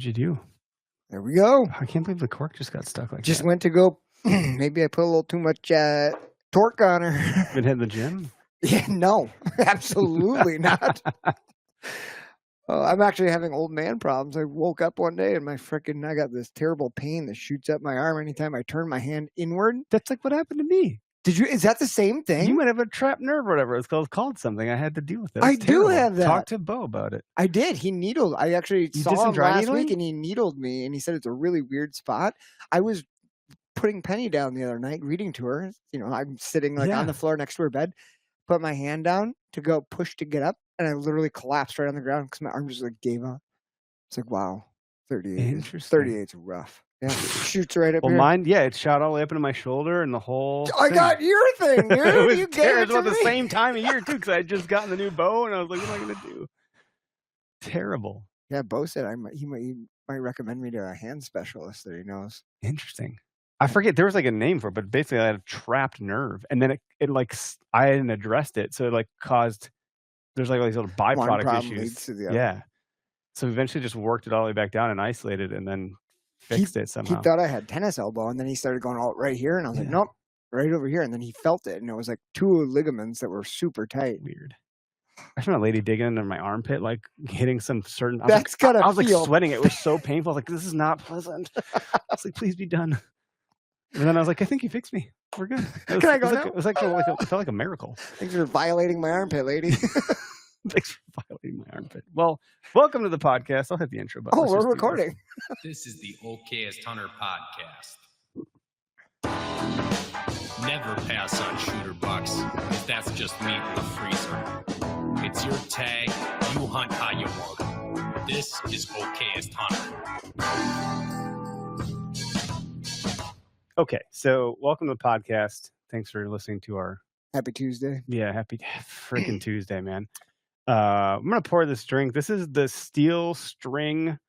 What'd you do? There we go. I can't believe the cork just got stuck like Just that. went to go. Maybe I put a little too much torque on her. Been hitting the gym? Yeah, no, absolutely not. I'm actually having old man problems. I woke up one day and I got this terrible pain that shoots up my arm anytime I turn my hand inward. That's like what happened to me. Is that the same thing? You might have a trapped nerve or whatever it's called something. I had to deal with it. I do have that. Talk to Bo about it. I did. He needled. I actually saw him last week and he needled me and he said it's a really weird spot. I was putting Penny down the other night, reading to her. I'm sitting on the floor next to her bed, put my hand down to go push to get up, and I literally collapsed right on the ground because my arm just gave up. It's like, wow, 38. Interesting. 38's rough. Yeah, it shoots right up here. Well, mine, it shot all the way up into my shoulder and the whole I got your thing, dude. It was about the same time of year, too, because I had just gotten the new bow, and I was like, what am I going to do? Terrible. Yeah, Bo said he might recommend me to a hand specialist that he knows. Interesting. I forget, there was a name for it, but basically I had a trapped nerve, and then I hadn't addressed it, so it caused, there's all these little byproduct issues. Leads to the other. Yeah. So eventually just worked it all the way back down and isolated and then fixed it somehow. He thought I had tennis elbow, and then he started going all right here, and I was like, nope, right over here. And then he felt it, and it was like two ligaments that were super tight. Weird. I found a lady digging into my armpit, hitting some certain. I was sweating. It was so painful. I was like, this is not pleasant. I was like, please be done. And then I was like, I think you fixed me. We're good. Can I go now? It felt like a miracle. Thanks for violating my armpit, lady. Thanks for violating my armpit. Well, welcome to the podcast. I'll hit the intro button. We're recording. This is the Okayest Hunter podcast. Never pass on shooter bucks, if that's just meat in the freezer. It's your tag. You hunt how you want. This is Okayest Hunter. Okay, so welcome to the podcast. Thanks for listening to our Happy Tuesday. Yeah, happy freaking Tuesday, man. I'm gonna pour this drink. This is the Steel String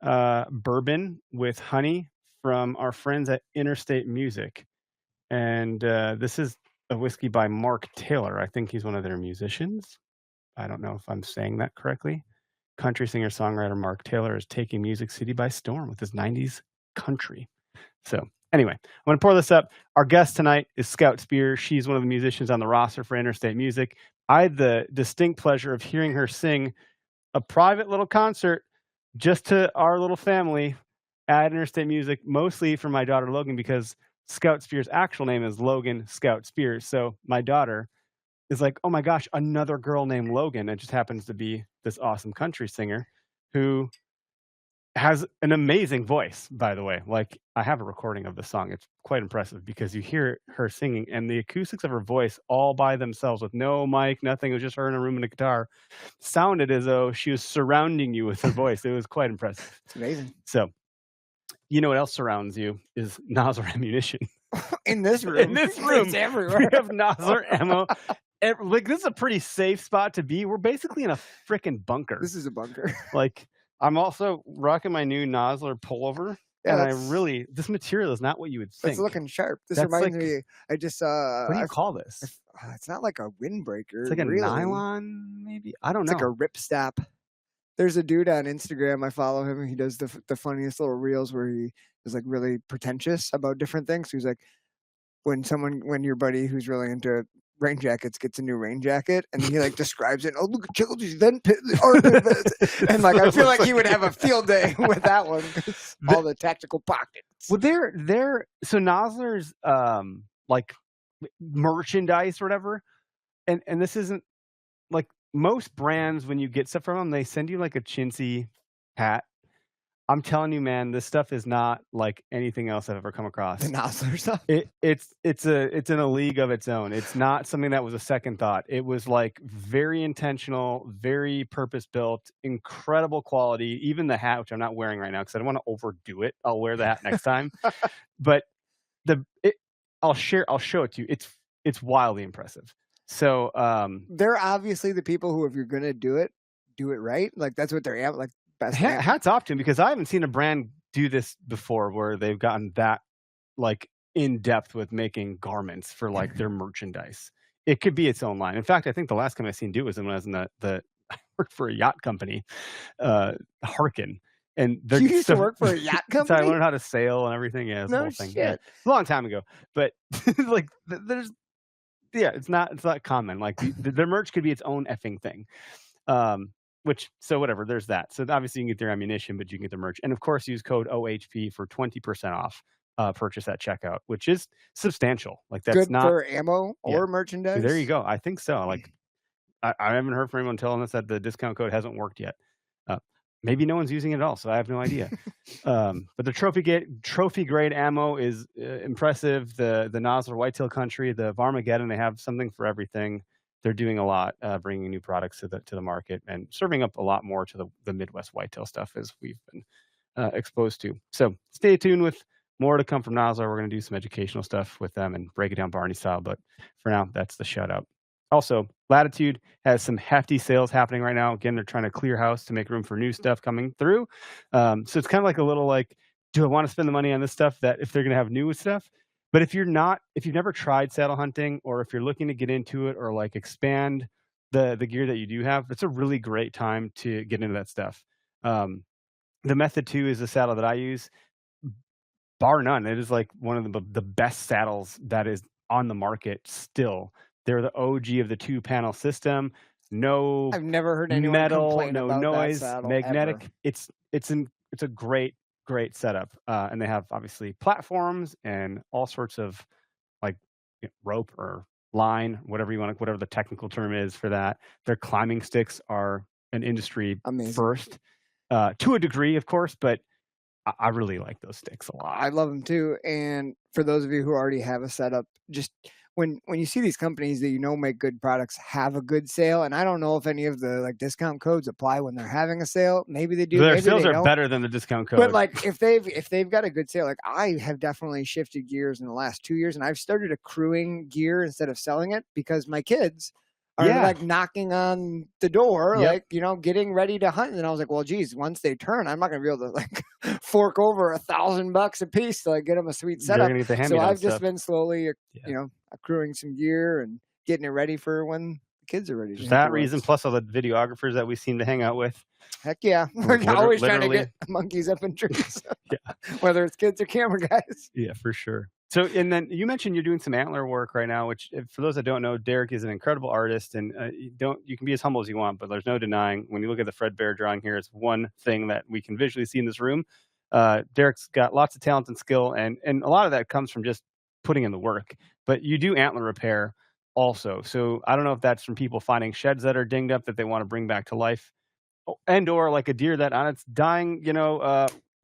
bourbon with honey from our friends at Interstate Music, and this is a whiskey by Mark Taylor. I think he's one of their musicians. I don't know if I'm saying that correctly. Country singer-songwriter Mark Taylor is taking Music City by storm with his 90s country. So anyway, I'm going to pour this up. Our guest tonight is Scout Speer. She's one of the musicians on the roster for Interstate Music. I had the distinct pleasure of hearing her sing a private little concert just to our little family at Interstate Music, mostly for my daughter Logan, because Scout Speer's actual name is Logan Scout Speer. So my daughter is like, oh my gosh, another girl named Logan. It just happens to be this awesome country singer who has an amazing voice, by the way. I have a recording of the song. It's quite impressive because you hear her singing and the acoustics of her voice all by themselves with no mic, nothing. It was just her in a room and a guitar. Sounded as though she was surrounding you with her voice. It was quite impressive. It's amazing. So, you know what else surrounds you is nozzle ammunition. In this room. In this room. It's everywhere. We have nozzle ammo. This is a pretty safe spot to be. We're basically in a freaking bunker. This is a bunker. I'm also rocking my new Nosler pullover, and this material is not what you would think. It's looking sharp. This reminds me. I just what do you call this? It's not like a windbreaker. It's like a nylon, maybe. I don't know. It's like a ripstop. There's a dude on Instagram. I follow him. He does the funniest little reels where he is really pretentious about different things. He's like, when your buddy who's really into rain jackets gets a new rain jacket, and he describes it. Oh, look at Chelsea's vent pit, and I feel like he would have a field day with that one. All the tactical pockets. Well, so Nosler's merchandise or whatever, and this isn't most brands when you get stuff from them, they send you a chintzy hat. I'm telling you, man, this stuff is not like anything else I've ever come across. The Nosler stuff. It's in a league of its own. It's not something that was a second thought. It was very intentional, very purpose built, incredible quality. Even the hat, which I'm not wearing right now because I don't want to overdo it. I'll wear the hat next time. But I'll show it to you. It's wildly impressive. So they're obviously the people who, if you're gonna do it right. That's what they're at. Best hats off to him, because I haven't seen a brand do this before where they've gotten that in depth with making garments for their merchandise. It could be its own line. In fact, I think the last time I seen do was when I was in the I worked for a yacht company, Harkin, And You used to work for a yacht so I company? learned how to sail and everything. Yeah, it's the No whole thing. Yeah, shit. a long time ago. But like, there's it's not common. Like their merch could be its own effing thing. Which so whatever. There's that. So obviously you can get their ammunition, but you can get the merch, and of course use code OHP for 20% off purchase at checkout, which is substantial. Like that's Good not for ammo yeah. or merchandise. There you go. I think so. Like I haven't heard from anyone telling us that the discount code hasn't worked yet. Maybe no one's using it at all, so I have no idea. But the trophy grade ammo is impressive. The Nosler Whitetail Country, the Varmageddon, they have something for everything. They're doing a lot, bringing new products to the market and serving up a lot more to the Midwest whitetail stuff as we've been exposed to. So stay tuned with more to come from Nosler. We're going to do some educational stuff with them and break it down Barney style. But for now, that's the shout out. Also, Latitude has some hefty sales happening right now. Again, they're trying to clear house to make room for new stuff coming through. So it's kind of like a little like, do I want to spend the money on this stuff that if they're going to have new stuff? But if you've never tried saddle hunting, or if you're looking to get into it or like expand the gear that you do have, it's a really great time to get into that stuff. The Method 2 is the saddle that I use. Bar none, it is like one of the best saddles that is on the market still. They're the OG of the 2-panel system. No I've never heard anyone metal, complain no about noise, that saddle magnetic. ever. It's a great setup, and they have obviously platforms and all sorts of like rope or line, whatever you want, whatever the technical term is for that. Their climbing sticks are an industry Amazing. first, to a degree, of course, but I really like those sticks a lot. I love them too. And for those of you who already have a setup, just when you see these companies that make good products have a good sale, and I don't know if any of the like discount codes apply when they're having a sale. Maybe they do. Their maybe sales they are don't. better than the discount code. But like if they've got a good sale, like I have definitely shifted gears in the last 2 years, and I've started accruing gear instead of selling it because my kids are like knocking on the door, like, getting ready to hunt. And I was like, well, geez, once they turn, I'm not going to be able to like fork over $1,000 a piece to like get them a sweet setup. So I've just been slowly, accruing some gear and getting it ready for when the kids are ready. For that reason, plus all the videographers that we seem to hang out with. Heck yeah. We're always trying to get monkeys up in trees, whether it's kids or camera guys. Yeah, for sure. So, and then you mentioned you're doing some antler work right now, which for those that don't know, Derek is an incredible artist, and you can be as humble as you want, but there's no denying when you look at the Fred Bear drawing here, it's one thing that we can visually see in this room. Derek's got lots of talent and skill, and a lot of that comes from just putting in the work, but you do antler repair also. So I don't know if that's from people finding sheds that are dinged up that they want to bring back to life, and or like a deer that on its dying,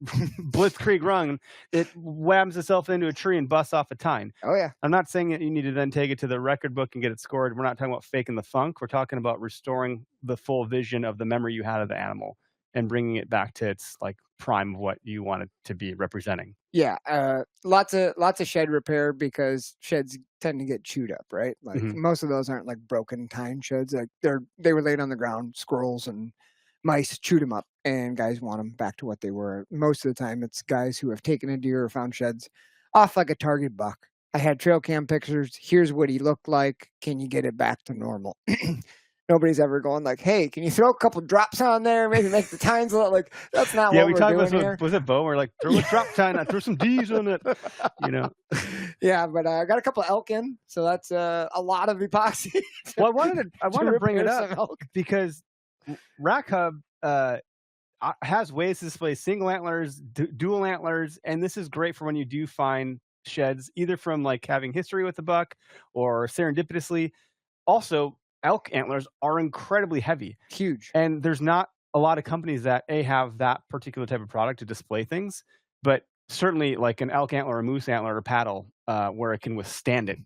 Blitzkrieg run, it whams itself into a tree and busts off a tine. Oh yeah. I'm not saying that you need to then take it to the record book and get it scored. We're not talking about faking the funk. We're talking about restoring the full vision of the memory you had of the animal and bringing it back to its like prime of what you want it to be representing. Yeah, lots of shed repair because sheds tend to get chewed up, right? Like most of those aren't like broken tine sheds. Like they were laid on the ground, squirrels and mice chewed them up, and guys want them back to what they were. Most of the time, it's guys who have taken a deer or found sheds off like a target buck. I had trail cam pictures. Here's what he looked like. Can you get it back to normal? Nobody's ever going like, hey, can you throw a couple drops on there? Maybe make the tines a little like that's not what we're doing here. Yeah, we talked about was it Bo? We're like, throw a drop tine, throw some D's on it, Yeah, but I got a couple elk in, so that's a lot of epoxy. Well, I wanted to bring it up because Rack Hub has ways to display single antlers, dual antlers, and this is great for when you do find sheds, either from like having history with the buck or serendipitously. Also, elk antlers are incredibly heavy, huge, and there's not a lot of companies that have that particular type of product to display things, but certainly like an elk antler or a moose antler or paddle where it can withstand it.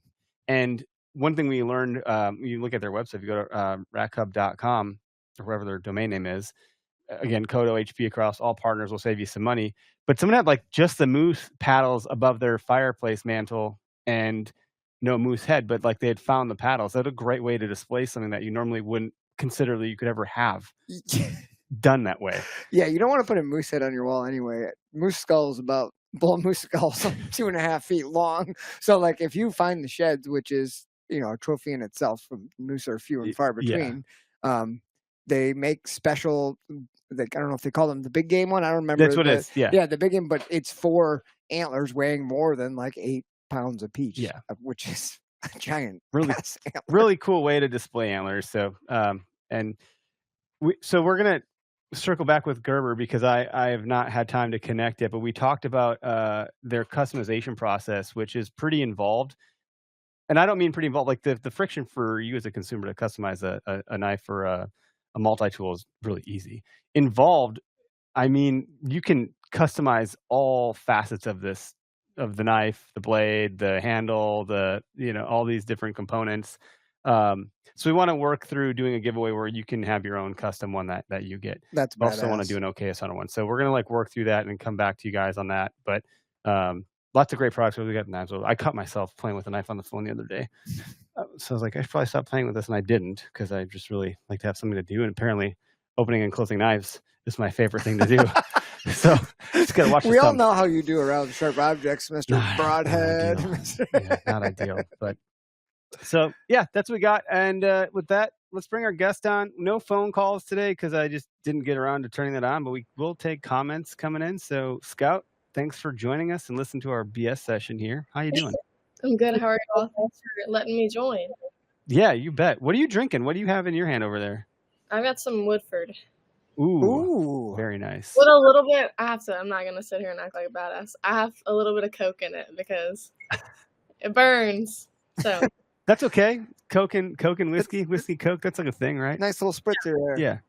And one thing we learned, you look at their website, if you go to rackhub.com or whatever their domain name is, again, code OHP across all partners will save you some money. But someone had like just the moose paddles above their fireplace mantle and no moose head, but like they had found the paddles. That's a great way to display something that you normally wouldn't consider that you could ever have done that way. Yeah, you don't want to put a moose head on your wall anyway. Moose skull is about bull moose skull 2.5 feet long. So like if you find the sheds, which is a trophy in itself, from moose are few and far between. they make special, like, I don't know if they call them the big game one. I don't remember. That's what it is. Yeah. Yeah, the big game, but it's 4 antlers weighing more than like 8 pounds apiece. Yeah. Which is a giant. Really, really cool way to display antlers. So, so we're going to circle back with Gerber because I have not had time to connect it, but we talked about their customization process, which is pretty involved. And I don't mean pretty involved, like the friction for you as a consumer to customize a knife or a multi-tool is really easy. Involved, I mean, you can customize all facets of the knife, the blade, the handle, all these different components. So we want to work through doing a giveaway where you can have your own custom one that you get. That's badass. I also want to do an OKS on one. So we're going to work through that and come back to you guys on that. But lots of great products. We got knives. I cut myself playing with a knife on the phone the other day. So I was like, I should probably stop playing with this, and I didn't because I just really like to have something to do. And apparently, opening and closing knives is my favorite thing to do. So just gotta watch. We all know how you do around sharp objects, Mr. Broadhead. Not ideal, but so yeah, that's what we got. And with that, let's bring our guest on. No phone calls today because I just didn't get around to turning that on, but we will take comments coming in. So Scout, thanks for joining us and listening to our BS session here. How you doing? I'm good. How are you all? Thanks for letting me join. Yeah, you bet. What are you drinking? What do you have in your hand over there? I've got some Woodford. Ooh, very nice. With a little bit, I'm not going to sit here and act like a badass. I have a little bit of Coke in it because it burns. So that's okay. Coke and whiskey, Coke, that's like a thing, right? Nice little spritzer there. Yeah.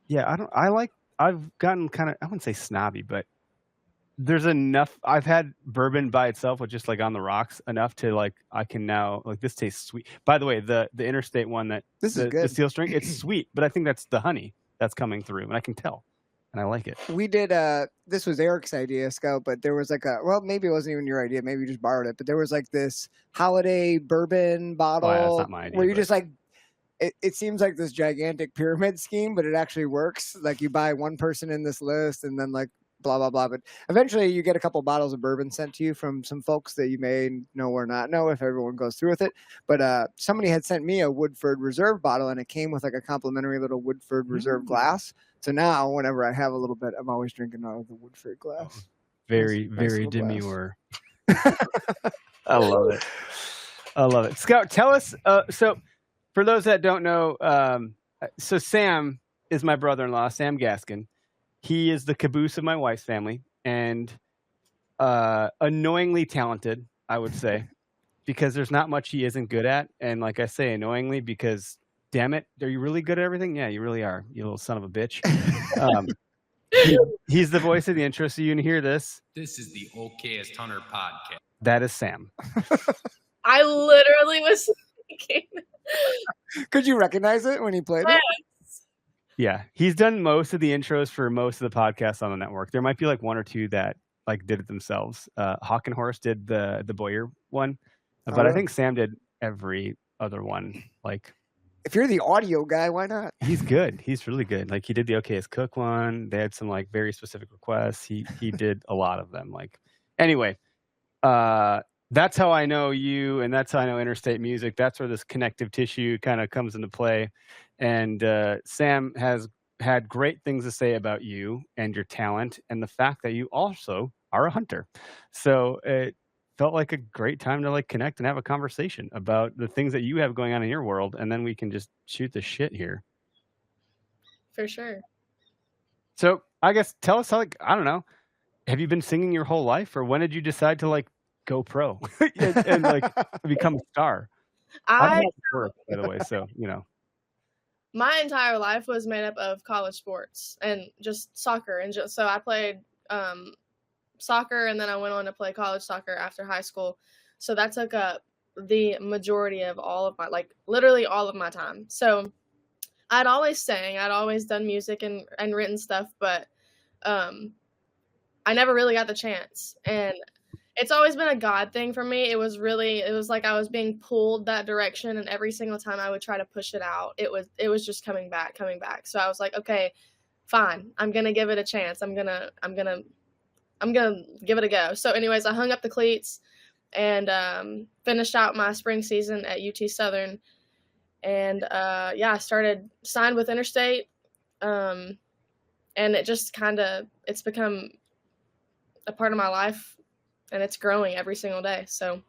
Yeah, I've gotten kind of, I wouldn't say snobby, but there's enough. I've had bourbon by itself with just on the rocks enough to I can now this tastes sweet. By the way, the Interstate one is good. The steel string, it's sweet, but I think that's the honey that's coming through, and I can tell, and I like it. We did. This was Eric's idea, Scout, but there was maybe it wasn't even your idea. Maybe you just borrowed it, but there was this holiday bourbon bottle that's not my idea, where you just it seems like this gigantic pyramid scheme, but it actually works. You buy one person in this list, and then blah, blah, blah. But eventually you get a couple bottles of bourbon sent to you from some folks that you may know or not know if everyone goes through with it. But somebody had sent me a Woodford Reserve bottle, and it came with a complimentary little Woodford Reserve glass. So now whenever I have a little bit, I'm always drinking out of the Woodford glass. Very demure. I love it. Scout, tell us. So for those that don't know, so Sam is my brother-in-law, Sam Gaskin. He is the caboose of my wife's family, and annoyingly talented, I would say, because there's not much he isn't good at. And like I say, annoyingly, because damn it, are you really good at everything? Yeah, you really are, you little son of a bitch. He's the voice of the intro, so you can hear this. This is the OKest Hunter podcast. That is Sam. I literally was thinking. Could you recognize it when he played it? Yeah, he's done most of the intros for most of the podcasts on the network. There might be one or two that did it themselves. Hawk and Horse did the Boyer one, but I think Sam did every other one. If you're the audio guy, why not? He's good. He's really good. He did the OKS Cook one. They had some very specific requests. He did a lot of them. Anyway, that's how I know you, and that's how I know Interstate Music. That's where this connective tissue kind of comes into play. And Sam has had great things to say about you and your talent and the fact that you also are a hunter. So it felt like a great time to connect and have a conversation about the things that you have going on in your world. And then we can just shoot the shit here. For sure. So I guess tell us how, I don't know, have you been singing your whole life, or when did you decide to go pro and become a star? I work, by the way, so my entire life was made up of college sports and just soccer. And so I played soccer, and then I went on to play college soccer after high school. So that took up the majority of all of my, literally all of my time. So I'd always sang, I'd always done music and written stuff, but I never really got the chance. And it's always been a God thing for me. It was like I was being pulled that direction, and every single time I would try to push it out, it was just coming back. So I was like, okay, fine. I'm going to give it a chance. I'm going to give it a go. So anyways, I hung up the cleats and finished out my spring season at UT Southern. And yeah, I signed with Interstate, and it just it's become a part of my life, and it's growing every single day. So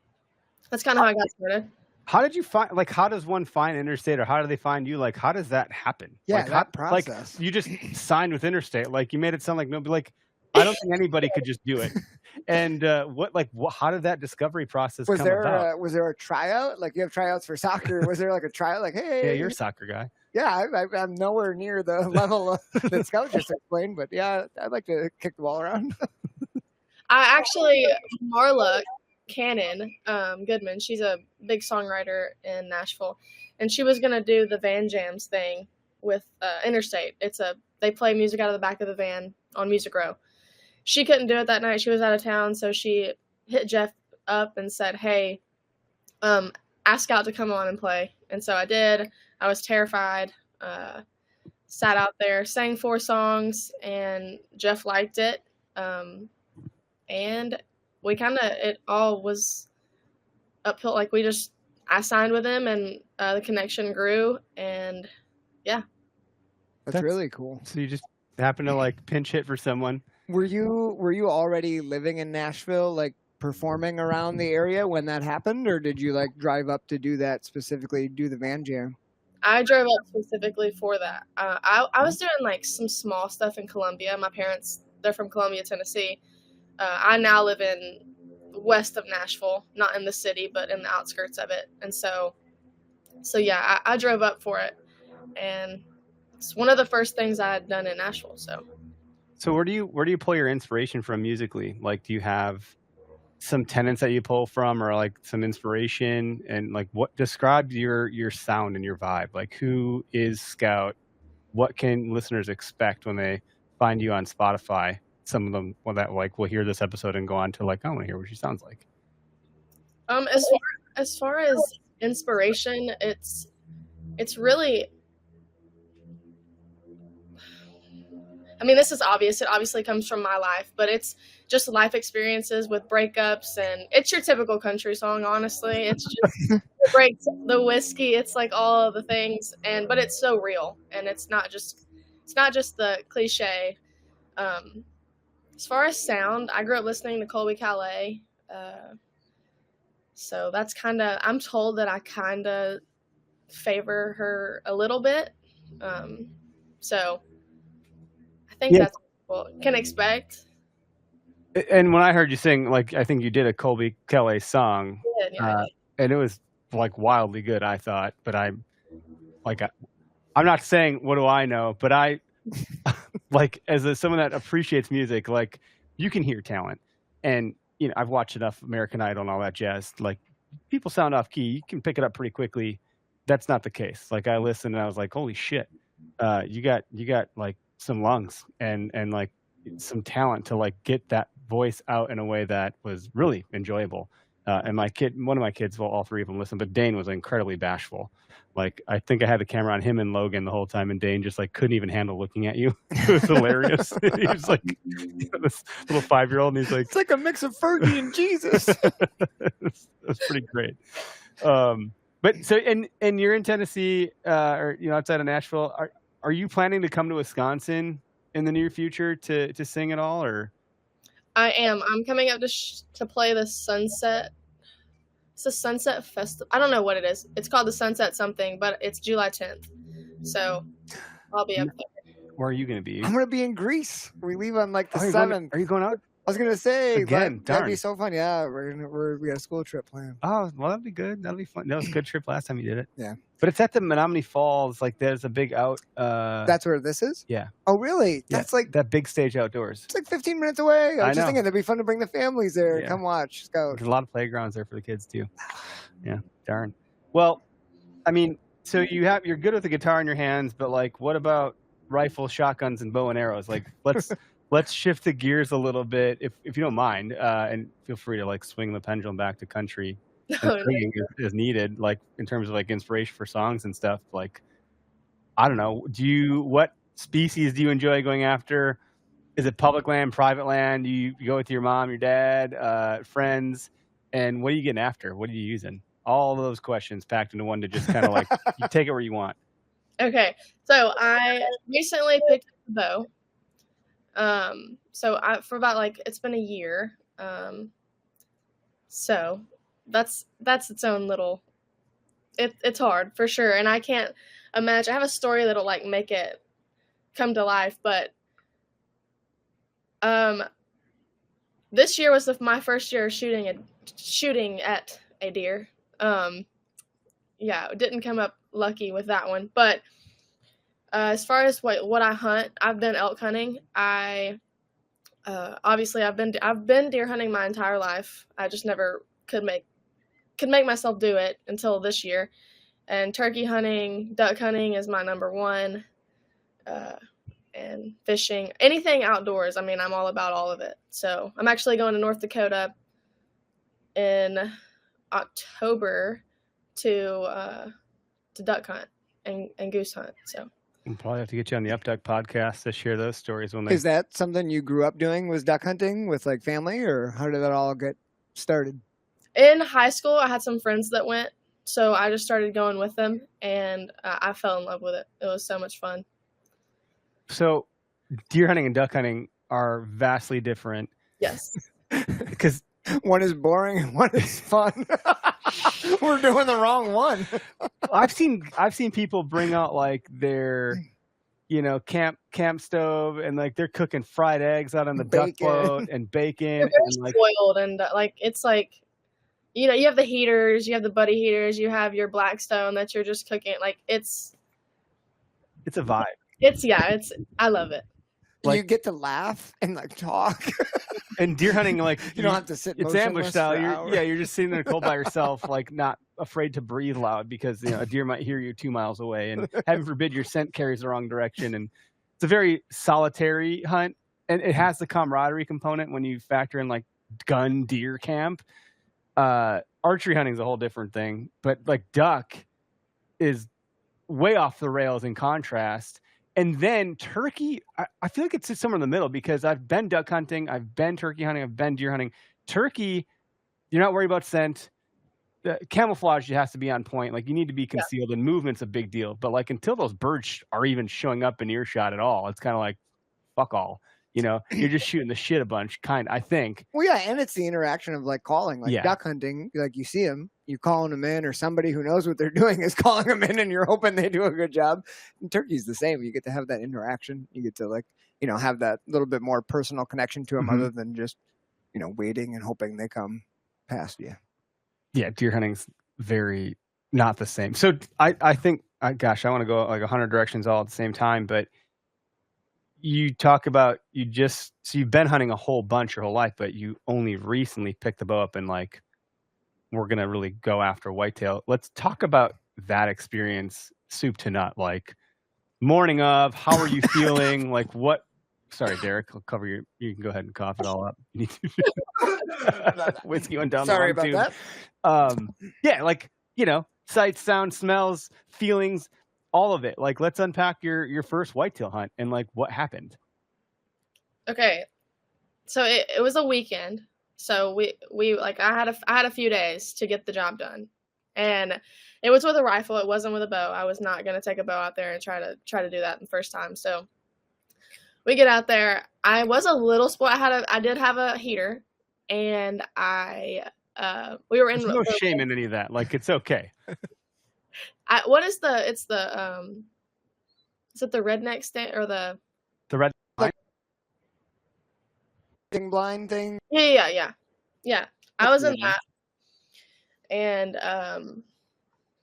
that's kind of how I got started. How did you find, like, how does one find Interstate, or how do they find you? Like, how does that happen? Yeah, like, that like process. you just signed with Interstate. Like, you made it sound like nobody, like, I don't think anybody could just do it. And how did that discovery process come about? Was there a tryout? Like, you have tryouts for soccer. Was there like a tryout? Like, hey, Yeah, you're a soccer guy. Yeah, I'm nowhere near the level that Scout just explained, but yeah, I'd like to kick the ball around. I actually, Marla Cannon Goodman, she's a big songwriter in Nashville, and she was gonna do the Van Jams thing with Interstate. They play music out of the back of the van on Music Row. She couldn't do it that night. She was out of town, so she hit Jeff up and said, "Hey, ask Scout to come on and play." And so I did. I was terrified. Sat out there, sang 4 songs, and Jeff liked it. And it all was uphill. Like, I signed with him, and the connection grew, and yeah. That's really cool. So you just happened to like pinch hit for someone. Were you already living in Nashville, like performing around the area when that happened, or did you like drive up to do that specifically, do the Van Jam? I drove up specifically for that. I was doing like some small stuff in Columbia. My parents, they're from Columbia, Tennessee. I now live in west of Nashville, not in the city, but in the outskirts of it. And so yeah, I drove up for it, and it's one of the first things I had done in Nashville. So where do you pull your inspiration from musically? Like, do you have some tenets that you pull from, or like some inspiration? And like, what describes your sound and your vibe? Like, who is Scout? What can listeners expect when they find you on Spotify? Some of them, that like will hear this episode and go on to like, I want to hear what she sounds like. As far as inspiration, it's really, I mean, this is obvious. It obviously comes from my life, but it's just life experiences with breakups, and it's your typical country song, honestly. It's just the breaks, the whiskey, it's like all of the things, but it's so real, and it's not just the cliche. As far as sound, I grew up listening to Colby Calais, so that's I'm told that I kind of favor her a little bit, so I think that's what people can expect. And when I heard you sing, like, I think you did a Colby Calais song, and it was like wildly good, I thought. But I'm not saying what do I know, but I like, as someone that appreciates music, like, you can hear talent, and I've watched enough American Idol and all that jazz. Like, people sound off key, you can pick it up pretty quickly. That's not the case. Like, I listened and I was like, holy shit, you got like some lungs and like some talent to like get that voice out in a way that was really enjoyable. And one of my kids, well, all 3 of them listen, but Dane was incredibly bashful. Like, I think I had the camera on him and Logan the whole time, and Dane just like couldn't even handle looking at you. It was hilarious. He was like this little 5-year-old, and he's like, it's like a mix of Fergie and Jesus. That's pretty great. But so, and you're in Tennessee, or outside of Nashville. Are you planning to come to Wisconsin in the near future to sing at all, or? I am. I'm coming up to play the Sunset. It's a Sunset Festival. I don't know what it is. It's called the Sunset something, but it's July 10th. So I'll be up there. Where are you going to be? I'm going to be in Greece. We leave on like the 7th. Are you going out? I was going to say, again, that'd be so fun. Yeah, we got a school trip planned. Oh, well, that'd be good. That'll be fun. That was a good trip last time you did it. Yeah. But it's at the Menominee Falls. Like, there's a big out. That's where this is? Yeah. Oh, really? Yeah, that's like that big stage outdoors. It's like 15 minutes away. I was just know. thinking it'd be fun to bring the families there. Yeah. Come watch Scout. There's a lot of playgrounds there for the kids too. Yeah, darn. Well, I mean, so you're good with the guitar in your hands, but like, what about rifles, shotguns, and bow and arrows? Like, let's shift the gears a little bit, if you don't mind, and feel free to like swing the pendulum back to country and singing as needed, like in terms of like inspiration for songs and stuff. Like, I don't know, what species do you enjoy going after? Is it public land, private land? Do you go with your mom, your dad, friends? And what are you getting after? What are you using all those questions packed into one to just kind of like you take it where you want. Okay, so I recently picked up the bow. So for about like it's been a year. So that's its own little. It's hard for sure, and I can't imagine. I have a story that'll like make it come to life, but this year was my first year shooting at a deer. Yeah, it didn't come up lucky with that one, but as far as what I hunt, I've been elk hunting. Obviously I've been deer hunting my entire life. I just never could make myself do it until this year. And turkey hunting, duck hunting is my number one. And fishing, anything outdoors. I mean, I'm all about all of it. So I'm actually going to North Dakota in October to duck hunt and goose hunt. So We'll probably have to get you on the Up Duck podcast to share those stories when they. Is that something you grew up doing? Was duck hunting with like family, or how did that all get started? In high school, I had some friends that went, so I just started going with them, and I fell in love with it. It was so much fun. So, deer hunting and duck hunting are vastly different. Yes. Because one is boring and one is fun. We're doing the wrong one. I've seen people bring out like their, camp stove and like they're cooking fried eggs out on the duck boat and bacon. They're very spoiled and like it's like, you have the heaters, you have the buddy heaters, you have your Blackstone that you're just cooking. Like it's a vibe. I love it. Like, you get to laugh and like talk. And deer hunting, like you don't have to sit. It's ambush style. You're just sitting there cold by yourself, like not afraid to breathe loud because a deer might hear you 2 miles away, and heaven forbid your scent carries the wrong direction. And it's a very solitary hunt, and it has the camaraderie component when you factor in like gun deer camp. Archery hunting is a whole different thing, but like duck is way off the rails in contrast. And then turkey, I feel like it sits somewhere in the middle because I've been duck hunting, I've been turkey hunting, I've been deer hunting. Turkey, you're not worried about scent. The camouflage has to be on point. Like you need to be concealed, and movement's a big deal. But like until those birds are even showing up in earshot at all, it's kind of like fuck all. You're just shooting the shit a bunch, I think. Well, yeah, and it's the interaction of like calling, like duck hunting. Like you see them, you calling them in, or somebody who knows what they're doing is calling them in, and you're hoping they do a good job. And turkey's the same. You get to have that interaction. You get to like, have that little bit more personal connection to them, other than just, waiting and hoping they come past you. Yeah, deer hunting's very not the same. So I think, gosh, I want to go like 100 directions all at the same time, but. You talk about you've been hunting a whole bunch your whole life, but you only recently picked the bow up and like, we're going to really go after whitetail. Let's talk about that experience, soup to nut, like morning of, how are you feeling? Like what, sorry, Derek, I'll cover you can go ahead and cough it all up. You need to whiskey went down. Sorry about that. Yeah. Like, sights, sounds, smells, feelings, all of it. Like, let's unpack your first whitetail hunt and like what happened. Okay, so it was a weekend. So we like I had a few days to get the job done, and it was with a rifle. It wasn't with a bow. I was not gonna take a bow out there and try to do that the first time. So we get out there. I was a little spoiled. I did have a heater, and we were in. There's no shame in any of that. Like it's okay. Is it the redneck stand or the red blind thing? Yeah. I was in that, and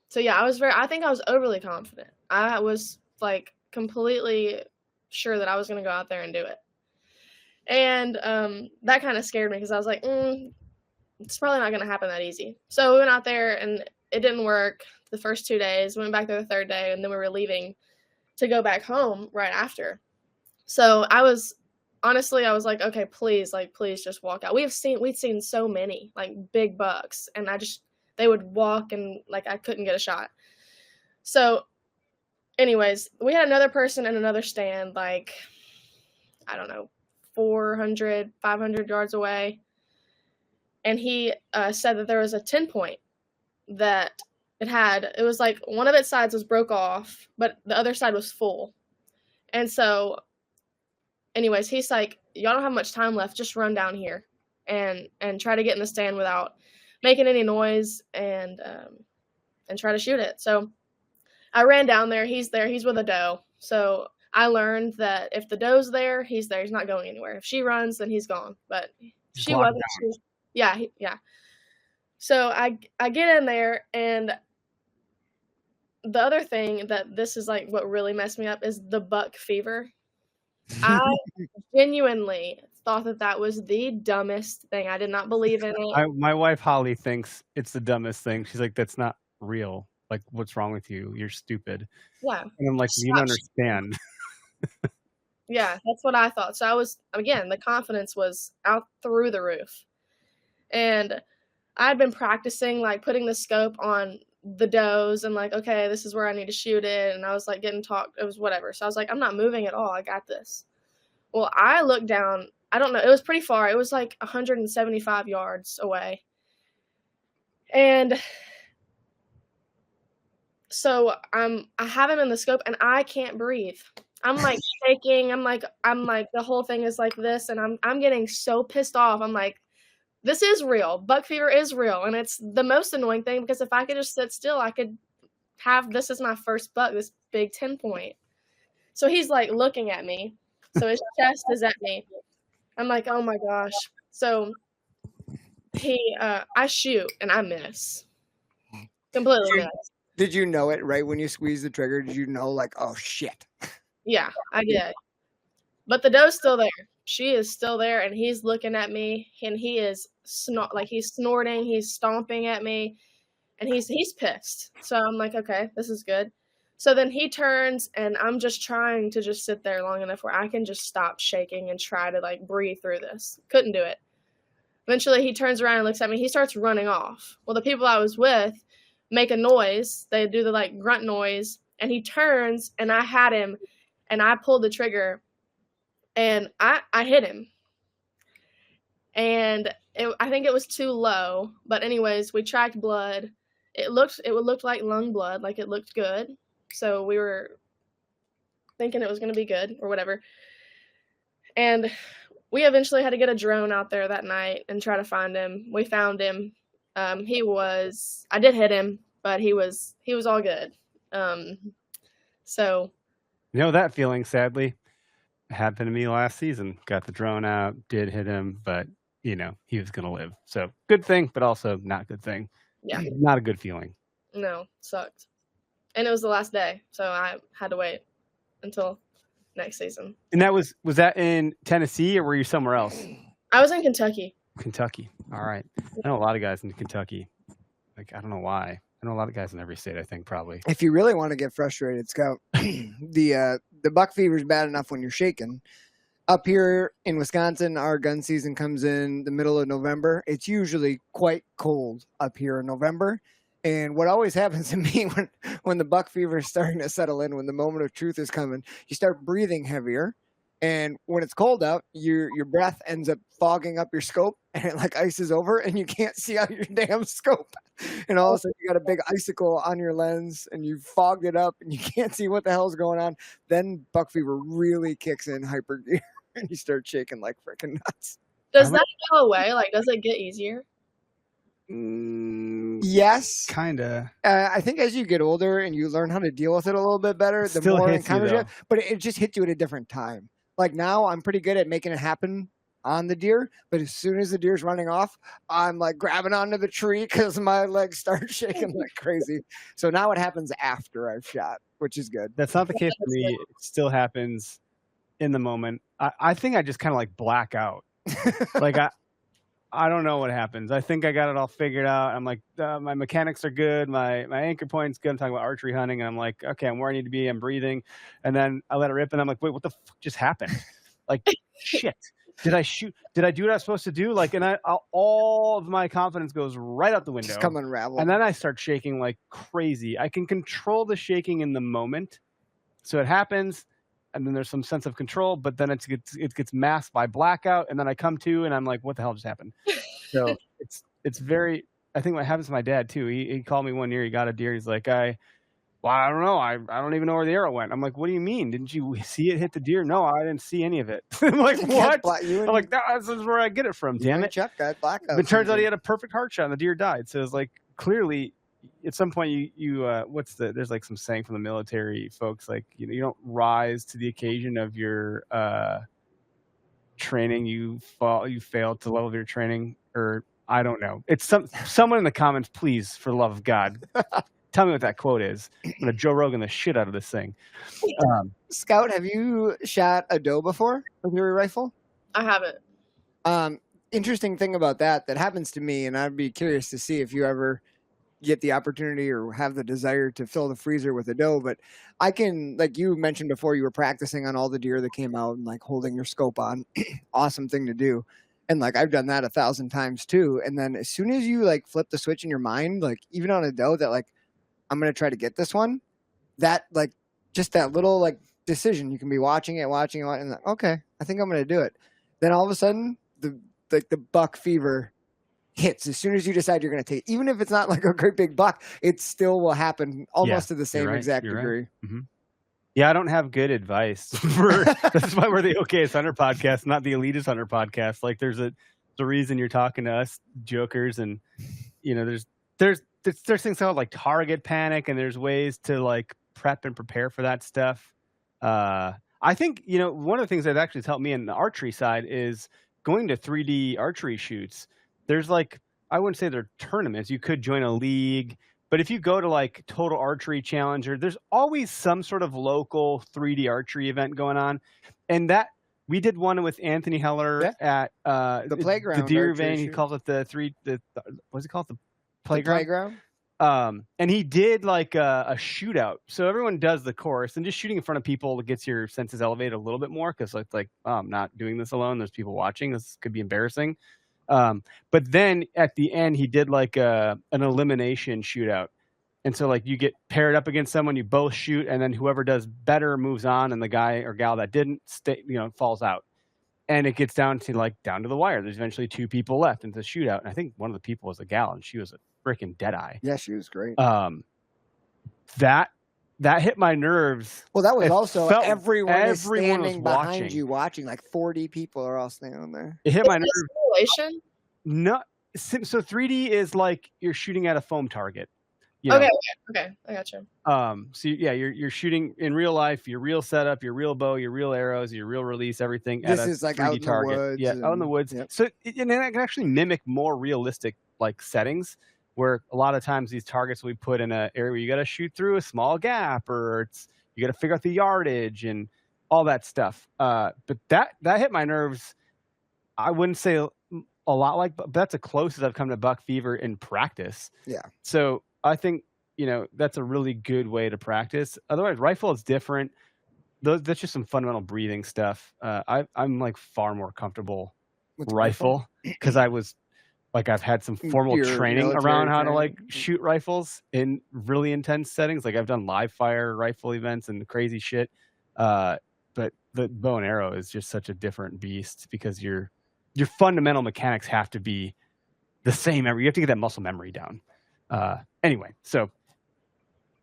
so yeah, I think I was overly confident. I was like completely sure that I was going to go out there and do it, and that kind of scared me because I was like, it's probably not going to happen that easy. So we went out there and it didn't work the first 2 days. Went back there the third day, and then we were leaving to go back home right after. So I was like, okay, please just walk out. We'd seen so many like big bucks, and they would walk and like I couldn't get a shot. So anyways, we had another person in another stand, like, I don't know, 400, 500 yards away. And he said that there was a 10 point that it was like one of its sides was broke off, but the other side was full. And so anyways, he's like, y'all don't have much time left. Just run down here and try to get in the stand without making any noise and try to shoot it. So I ran down there. He's there. He's with a doe. So I learned that if the doe's there, he's there. He's not going anywhere. If she runs, then he's gone. But she wasn't. Yeah. So I get in there, and the other thing that this is like what really messed me up is the buck fever. I genuinely thought that was the dumbest thing. I did not believe in it. My wife Holly thinks it's the dumbest thing. She's like, that's not real. Like, what's wrong with you? You're stupid. Yeah. And I'm like, you don't understand. Yeah, that's what I thought. So I was, again, the confidence was out through the roof. And I'd been practicing, like, putting the scope on the does and, like, okay, this is where I need to shoot it. And I was, like, getting talked. It was whatever. So I was like, I'm not moving at all. I got this. Well, I looked down. I don't know. It was pretty far. It was, like, 175 yards away. And so I have him in the scope, and I can't breathe. I'm like shaking. I'm like the whole thing is like this, and I'm getting so pissed off. I'm like, this is real. Buck fever is real, and it's the most annoying thing because if I could just sit still, I could have this as my first buck, this big 10-point. So he's like looking at me. So his chest is at me. I'm like, oh my gosh. So I shoot and I miss. Completely miss. Did you know it right when you squeezed the trigger? Did you know, like, oh shit? Yeah, I did. But the doe's still there. She is still there, and he's looking at me, and he is he's snorting, he's stomping at me, and he's pissed. So I'm like, okay, this is good. So then he turns, and I'm just trying to just sit there long enough where I can just stop shaking and try to like breathe through this. Couldn't do it. Eventually, he turns around and looks at me. He starts running off. Well, the people I was with make a noise. They do the like grunt noise, and he turns, and I had him, and I pulled the trigger, and I hit him. And I think it was too low, but anyways, we tracked blood. It would look like lung blood, like it looked good. So we were thinking it was going to be good or whatever. And we eventually had to get a drone out there that night and try to find him. We found him. I did hit him, but he was all good. So. You know that feeling, sadly, happened to me last season. Got the drone out, did hit him, but, you know, he was going to live. So good thing, but also not good thing. Yeah. Not a good feeling. No, sucked. And it was the last day, so I had to wait until next season. And that was that in Tennessee or were you somewhere else? I was in Kentucky. Kentucky. All right. I know a lot of guys in Kentucky. Like, I don't know why. I know a lot of guys in every state, I think, probably. If you really want to get frustrated, Scout, the buck fever is bad enough when you're shaking. Up here in Wisconsin, our gun season comes in the middle of November. It's usually quite cold up here in November. And what always happens to me when the buck fever is starting to settle in, when the moment of truth is coming, you start breathing heavier. And when it's cold out, your breath ends up fogging up your scope, and it like ices over, and you can't see out your damn scope. And all of a sudden, you got a big icicle on your lens, and you've fogged it up, and you can't see what the hell's going on. Then buck fever really kicks in hyper gear, and you start shaking like freaking nuts. Does that go away? Like, does it get easier? Yes, kind of. I think as you get older and you learn how to deal with it a little bit better, the more it encounters you. But it just hits you at a different time. Like now, I'm pretty good at making it happen on the deer, but as soon as the deer's running off, I'm like grabbing onto the tree because my legs start shaking like crazy. So now it happens after I've shot, which is good. That's not the case for me. It still happens in the moment. I think I just kind of like black out. Like I don't know what happens. I think I got it all figured out. I'm like, my mechanics are good. My anchor point's good. I'm talking about archery hunting. And I'm like, okay, I'm where I need to be. I'm breathing. And then I let it rip. And I'm like, wait, what the fuck just happened? Like, shit. Did I shoot? Did I do what I was supposed to do? Like, and all of my confidence goes right out the window. Just come unravel. And then I start shaking like crazy. I can control the shaking in the moment. So it happens. And then there's some sense of control, but then it gets masked by blackout, and then I come to, and I'm like, "What the hell just happened?" So it's very. I think what happens to my dad too. He called me one year. He got a deer. He's like, I don't know. I don't even know where the arrow went. I'm like, what do you mean? Didn't you see it hit the deer? No, I didn't see any of it. I'm like, what? I'm like, this is where I get it from. Damn it. Chuck got blackout. It turns out he had a perfect heart shot and the deer died. So it's like, clearly, at some point there's like some saying from the military folks, like, you don't rise to the occasion of your training. You fail to the level of your training, or I don't know. It's someone in the comments, please, for the love of God, tell me what that quote is. I'm gonna Joe Rogan the shit out of this thing. Scout, have you shot a doe before with your rifle? I haven't. Interesting thing about that happens to me, and I'd be curious to see if you ever get the opportunity or have the desire to fill the freezer with a doe. But I can, like you mentioned before, you were practicing on all the deer that came out and like holding your scope on. Awesome thing to do. And like I've done that 1,000 times too. And then as soon as you like flip the switch in your mind, like even on a doe that like, I'm going to try to get this one, that like just that little like decision, you can be watching it, and like, okay, I think I'm going to do it. Then all of a sudden the buck fever hits as soon as you decide you're going to take it. Even if it's not like a great big buck, it still will happen almost to the same exact degree. Right. Mm-hmm. Yeah, I don't have good advice. That's why we're the Okayest Hunter podcast, not the Elitist Hunter podcast. Like there's a reason you're talking to us jokers, and there's things called like target panic, and there's ways to like prep and prepare for that stuff. I think, one of the things that actually has helped me in the archery side is going to 3D archery shoots. There's like, I wouldn't say they're tournaments. You could join a league, but if you go to like Total Archery Challenger, there's always some sort of local 3D archery event going on. And that we did one with Anthony Heller at the playground, the Deer Vein. He calls it what's it called? The playground. And he did like a shootout. So everyone does the course, and just shooting in front of people gets your senses elevated a little bit more, because it's like, oh, I'm not doing this alone. There's people watching. This could be embarrassing. But then at the end, he did like an elimination shootout. And so like you get paired up against someone, you both shoot, and then whoever does better moves on, and the guy or gal that didn't falls out. And it gets down to the wire. There's eventually 2 people left in the shootout. And I think one of the people was a gal, and she was a freaking deadeye. Yeah, she was great. That hit my nerves. Well, that was also everyone is standing behind you watching. Like 40 people are all standing there. It hit my nerves. Simulation? No, so 3D is like you're shooting at a foam target. Okay, I got you. So yeah, you're shooting in real life, your real setup, your real bow, your real arrows, your real release, everything. This is like 3D out in target. The woods. Yeah, out in the woods. Yep. So and then I can actually mimic more realistic like settings, where a lot of times these targets will be put in an area where you got to shoot through a small gap, or you got to figure out the yardage and all that stuff. But that hit my nerves. I wouldn't say a lot but that's the closest I've come to buck fever in practice. Yeah. So I think, that's a really good way to practice. Otherwise, rifle is different. That's just some fundamental breathing stuff. I'm like far more comfortable with rifle, because I was like, I've had some formal training around how to like shoot rifles in really intense settings. Like I've done live fire rifle events and crazy shit. But the bow and arrow is just such a different beast, because your fundamental mechanics have to be the same. You have to get that muscle memory down. Anyway, so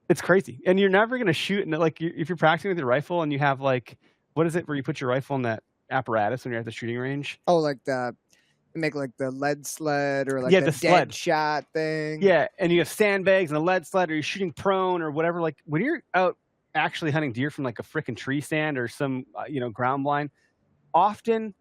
it's crazy, and you're never going to shoot. And like, if you're practicing with your rifle and you have like, what is it where you put your rifle in that apparatus when you're at the shooting range? Oh, like make like the lead sled, or like the sled dead shot thing. Yeah, and you have sandbags and a lead sled, or you're shooting prone or whatever. Like when you're out actually hunting deer from like a freaking tree stand or some ground blind, often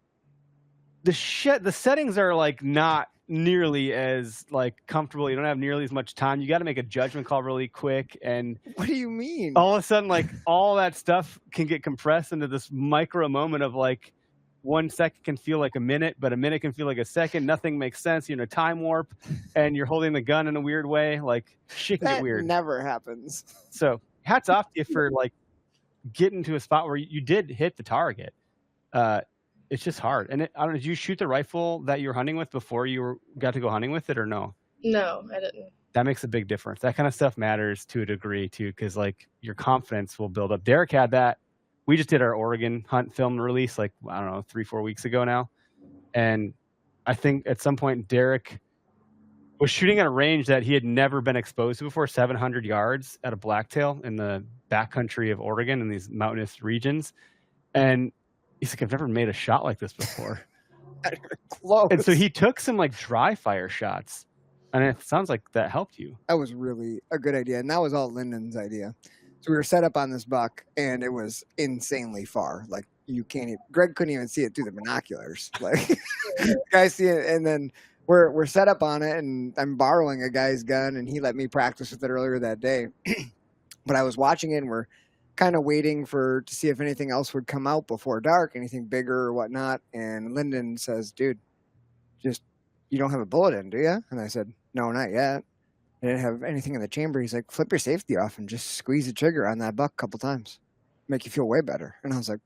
the settings are like not nearly as like comfortable. You don't have nearly as much time. You got to make a judgment call really quick. And what do you mean? All of a sudden, like all that stuff can get compressed into this micro moment of like 1 second can feel like a minute, but a minute can feel like a second. Nothing makes sense. You're in a time warp, and you're holding the gun in a weird way. Like shit can get weird. Never happens. So hats off to you for like getting to a spot where you did hit the target. It's just hard. And I don't know, did you shoot the rifle that you were hunting with before you got to go hunting with it, or no? No, I didn't. That makes a big difference. That kind of stuff matters to a degree too, because like your confidence will build up. Derek had that. We just did our Oregon hunt film release like, I don't know, 3-4 weeks ago now. And I think at some point Derek was shooting at a range that he had never been exposed to before, 700 yards at a blacktail in the backcountry of Oregon in these mountainous regions. And he's like, I've never made a shot like this before. Close. And so he took some like dry fire shots. And it sounds like that helped you. That was really a good idea. And that was all Lyndon's idea. So we were set up on this buck and it was insanely far. Like you can't even, Greg couldn't even see it through the binoculars. Like guys see it. And then we're set up on it and I'm borrowing a guy's gun and he let me practice with it earlier that day. But I was watching it and we're kind of waiting to see if anything else would come out before dark, anything bigger or whatnot. And Lyndon says, dude, you don't have a bullet in, do you? And I said, no, not yet. I didn't have anything in the chamber. He's like, flip your safety off and just squeeze the trigger on that buck a couple times. Make you feel way better. And I was like,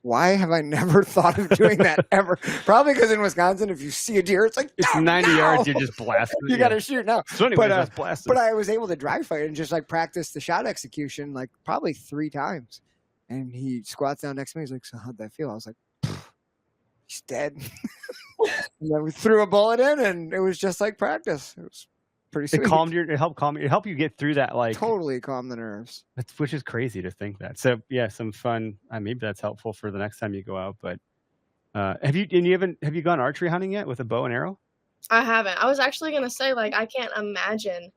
why have I never thought of doing that ever? Probably because in Wisconsin, if you see a deer, it's like, it's 90 yards, you're just blasting. You got to shoot now. So anyway, just blasting. But I was able to dry fire and just like practice the shot execution like probably 3 times. And he squats down next to me. He's like, so how'd that feel? I was like, he's dead. And then we threw a bullet in and it was just like practice. It was pretty sweet. It helped you get through that, like totally calm the nerves. Which is crazy to think that. So yeah, some fun. Maybe that's helpful for the next time you go out. But have you gone archery hunting yet with a bow and arrow? I haven't. I was actually gonna say, like, I can't imagine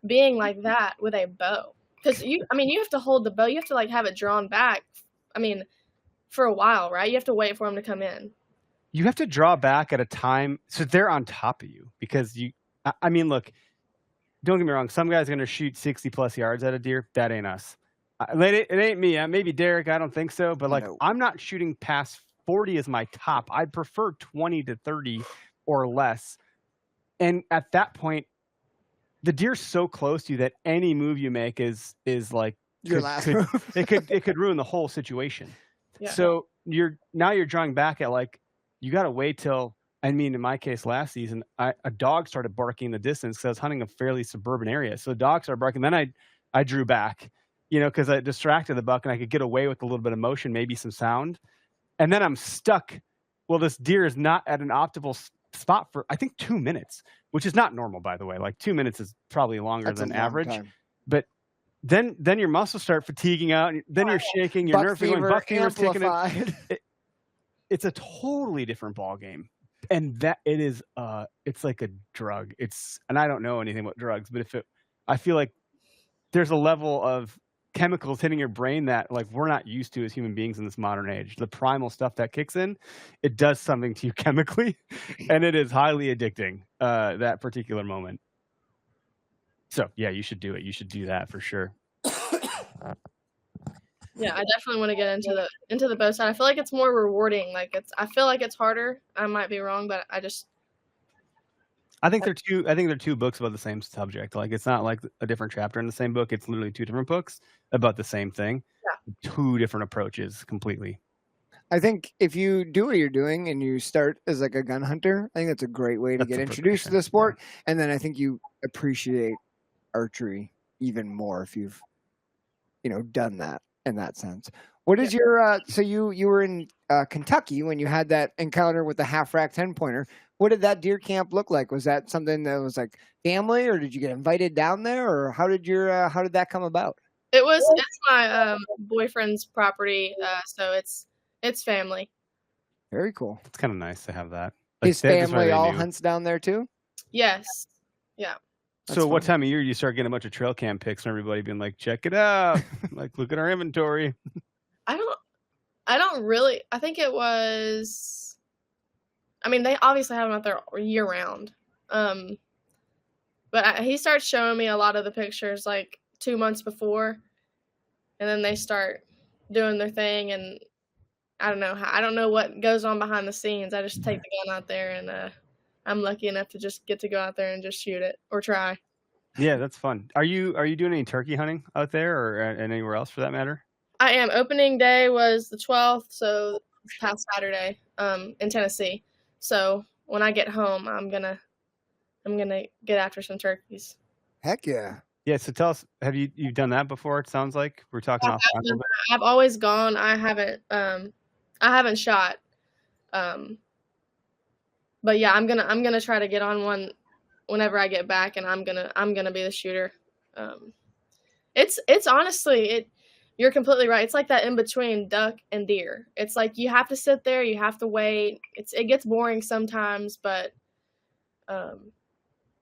being like that with a bow. Because you have to hold the bow, you have to like have it drawn back. I mean, for a while, right? You have to wait for them to come in. You have to draw back at a time so they're on top of you because look, don't get me wrong. Some guys are going to shoot 60 plus yards at a deer. That ain't us. It ain't me. Maybe Derek. I don't think so. But like, no. I'm not shooting past 40 as my top. I'd prefer 20 to 30 or less. And at that point, the deer's so close to you that any move you make is like your last move. it could ruin the whole situation. Yeah. So you're drawing back at like, you got to wait till, in my case, last season, a dog started barking in the distance because I was hunting a fairly suburban area. So the dog started barking. Then I drew back, because I distracted the buck and I could get away with a little bit of motion, maybe some sound. And then I'm stuck. Well, this deer is not at an optimal spot for, I think, 2 minutes, which is not normal, by the way. Like 2 minutes is probably longer than average. Time. But then your muscles start fatiguing out. And then you're shaking. Your nerves are going. Buck fever's taking it. It's a totally different ball game. And that it is, it's like a drug. And I don't know anything about drugs, but I feel like there's a level of chemicals hitting your brain that like we're not used to as human beings in this modern age. The primal stuff that kicks in, it does something to you chemically, and it is highly addicting. That particular moment. So yeah, you should do it. You should do that for sure. Yeah, I definitely want to get into the bow side. I feel like it's more rewarding. I feel like it's harder. I might be wrong, but I think they're two books about the same subject. Like it's not like a different chapter in the same book. It's literally 2 different books about the same thing. Yeah. 2 different approaches completely. I think if you do what you're doing and you start as like a gun hunter, I think that's a great way to get introduced to the sport. Yeah. And then I think you appreciate archery even more if you've, done that. In that sense, what is your so you were in Kentucky when you had that encounter with the half rack 10-pointer. What did that deer camp look like? Was that something that was like family, or did you get invited down there, or how did that come about? It's my boyfriend's property, so it's family. Very cool. It's kind of nice to have that. His family all hunts down there too. Yes. Yeah. That's so what time of year do you start getting a bunch of trail cam pics and everybody being like, check it out, like look at our inventory? I don't really. I think it was. They obviously have them out there year round. But he starts showing me a lot of the pictures like 2 months before, and then they start doing their thing, and I don't know what goes on behind the scenes. I just take the gun out there and I'm lucky enough to just get to go out there and just shoot it or try. Yeah, that's fun. Are you doing any turkey hunting out there or anywhere else for that matter? I am. Opening day was the 12th, so this past Saturday, in Tennessee. So when I get home, I'm gonna get after some turkeys. Heck yeah. Yeah, so tell us, have you've done that before? It sounds like we're talking off. I've always gone. I haven't shot. But yeah, I'm gonna try to get on one whenever I get back, and I'm gonna be the shooter. It's honestly you're completely right. It's like that in between duck and deer. It's like you have to sit there, you have to wait. It gets boring sometimes, but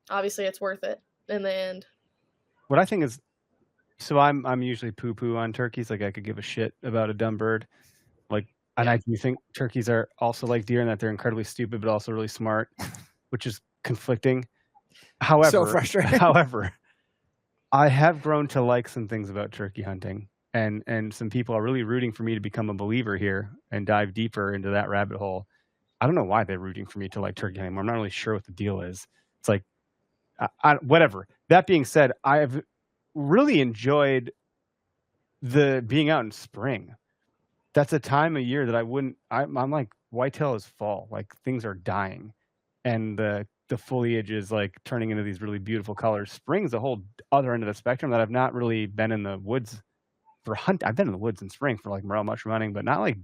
obviously it's worth it in the end. What I think is, so I'm usually poo poo on turkeys. Like I could give a shit about a dumb bird. Like, and Yeah. I do think turkeys are also like deer in that they're incredibly stupid, but also really smart, which is conflicting. So frustrating. However, I have grown to like some things about turkey hunting, and some people are really rooting for me to become a believer here and dive deeper into that rabbit hole. I don't know why they're rooting for me to like turkey hunting. I'm not really sure what the deal is. It's like, whatever. That being said, I've really enjoyed the being out in spring. That's a time of year that I'm like, whitetail is fall. Like things are dying, and the foliage is like turning into these really beautiful colors. Spring's a whole other end of the spectrum that I've not really been in the woods for hunt. I've been in the woods in spring for like morel mushroom hunting, but not like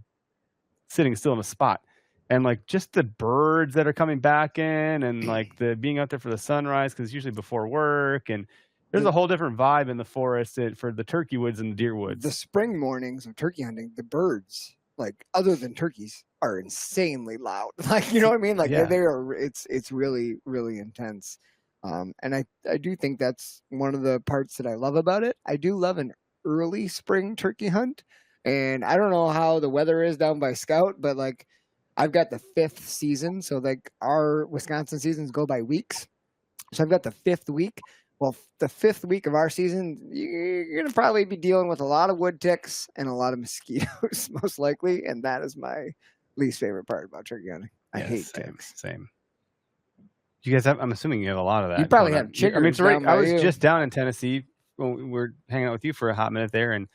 sitting still in a spot. And like just the birds that are coming back in, and like the being out there for the sunrise, because it's usually before work, and there's a whole different vibe in the forest for the turkey woods and the deer woods. The spring mornings of turkey hunting, the birds, like other than turkeys, are insanely loud. Like, you know what I mean? Like Yeah. they are. It's really, really intense. And I do think that's one of the parts that I love about it. I do love an early spring turkey hunt, and I don't know how the weather is down by Scout, but like I've got the 5th season, so like our Wisconsin seasons go by weeks. So I've got the 5th week. Well, the 5th week of our season, you're going to probably be dealing with a lot of wood ticks and a lot of mosquitoes, most likely. And that is my least favorite part about turkey hunting. I hate ticks. Same. You guys have, I'm assuming you have a lot of that. You probably have chiggers. I mean, it's right. down by I was you. just down in Tennessee when we were hanging out with you for a hot minute there, and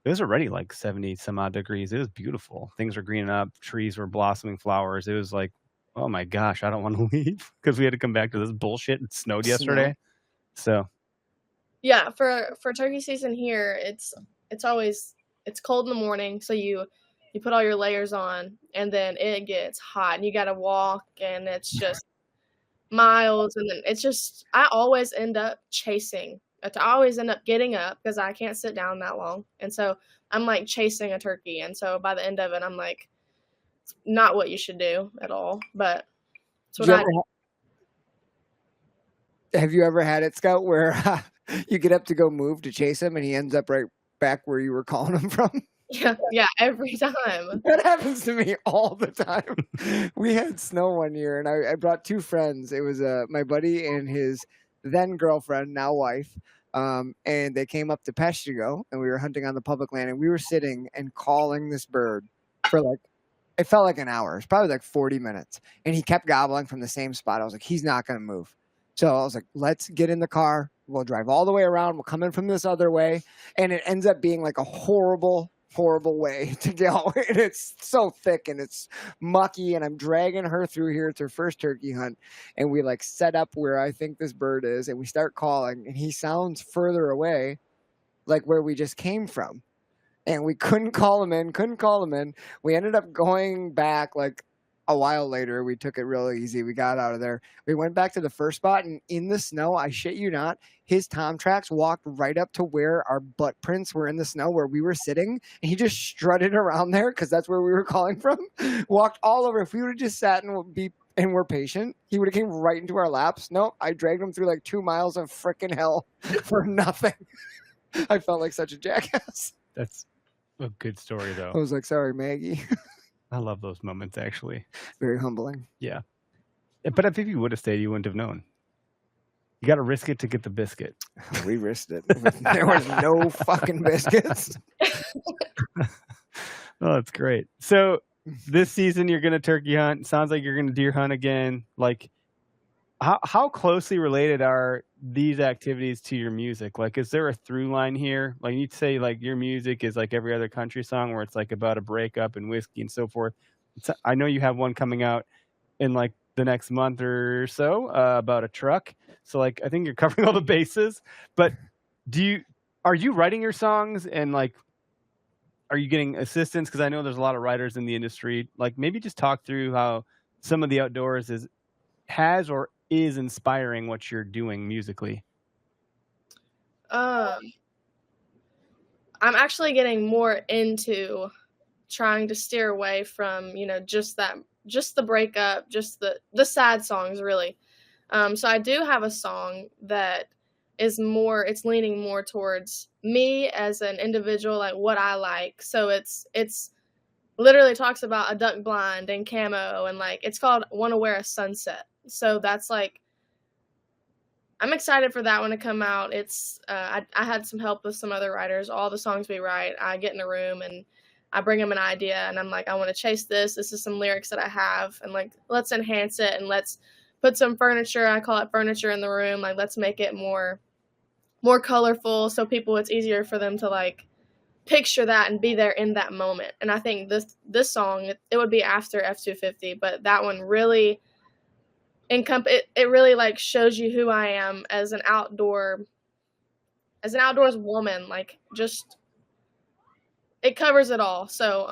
it was already like 70 some odd degrees. It was beautiful. Things were greening up. Trees were blossoming flowers. It was like, oh my gosh, I don't want to leave because we had to come back to this bullshit. It snowed yesterday. So Yeah, for turkey season here, it's cold in the morning, so you put all your layers on, and then it gets hot, and you got to walk, and it's just miles, and then it's just I always end up chasing. I always end up getting up because I can't sit down that long, and so I'm like chasing a turkey, and so by the end of it, I'm like, it's not what you should do at all, but it's what I. Have you ever had it, Scout, where you get up to go move to chase him and he ends up right back where you were calling him from? Yeah, every time. That happens to me all the time. We had snow one year, and I brought 2 friends. It was my buddy and his then girlfriend, now wife, and they came up to Peshtigo, and we were hunting on the public land, and we were sitting and calling this bird for like, it felt like an hour. It's probably like 40 minutes, and he kept gobbling from the same spot. I was like, he's not going to move. So I was like, let's get in the car. We'll drive all the way around. We'll come in from this other way. And it ends up being like a horrible way to go. And it's so thick and it's mucky. And I'm dragging her through here. It's her first turkey hunt. And we like set up where I think this bird is. And we start calling. And he sounds further away, like where we just came from. And we couldn't call him in. We ended up going back like a while later. We took it real easy. We got out of there. We went back to the first spot, and in the snow, I shit you not, his tom tracks walked right up to where our butt prints were in the snow where we were sitting, and he just strutted around there because that's where we were calling from. Walked all over. If we would have just sat and we're patient, he would have came right into our laps. No, I dragged him through like 2 miles of frickin' hell for nothing. I felt like such a jackass. that's a good story, though. I was like, sorry, Maggie. I love those moments, actually. Very humbling. Yeah. But if you would have stayed, you wouldn't have known. You got to risk it to get the biscuit. We risked it. There was no fucking biscuits. Oh, that's great. So this season you're going to turkey hunt. Sounds like you're going to deer hunt again. Like, how closely related are these activities to your music? Like, is there a through line here? Like, you'd say like your music is like every other country song where it's like about a breakup and whiskey and so forth. I know you have one coming out in like the next month or so about a truck. So like, I think you're covering all the bases. But are you writing your songs, and like, are you getting assistance? Because I know there's a lot of writers in the industry. Like, maybe just talk through how some of the outdoors is has or is inspiring what you're doing musically? Um, I'm actually getting more into trying to steer away from, just the breakup, just the sad songs, really. So I do have a song that it's leaning more towards me as an individual, like what I like. So it's literally talks about a duck blind and camo, and like it's called "Wanna Wear a Sunset." So that's like, I'm excited for that one to come out. It's I had some help with some other writers. All the songs we write, I get in a room and I bring them an idea, and I'm like, I want to chase this. This is some lyrics that I have, and like, let's enhance it, and let's put some furniture. I call it furniture in the room. Like, let's make it more colorful, so it's easier for them to like picture that and be there in that moment. And I think this song, it would be after F-250, but that one really it really like shows you who I am as an outdoors woman. Like, just, it covers it all. So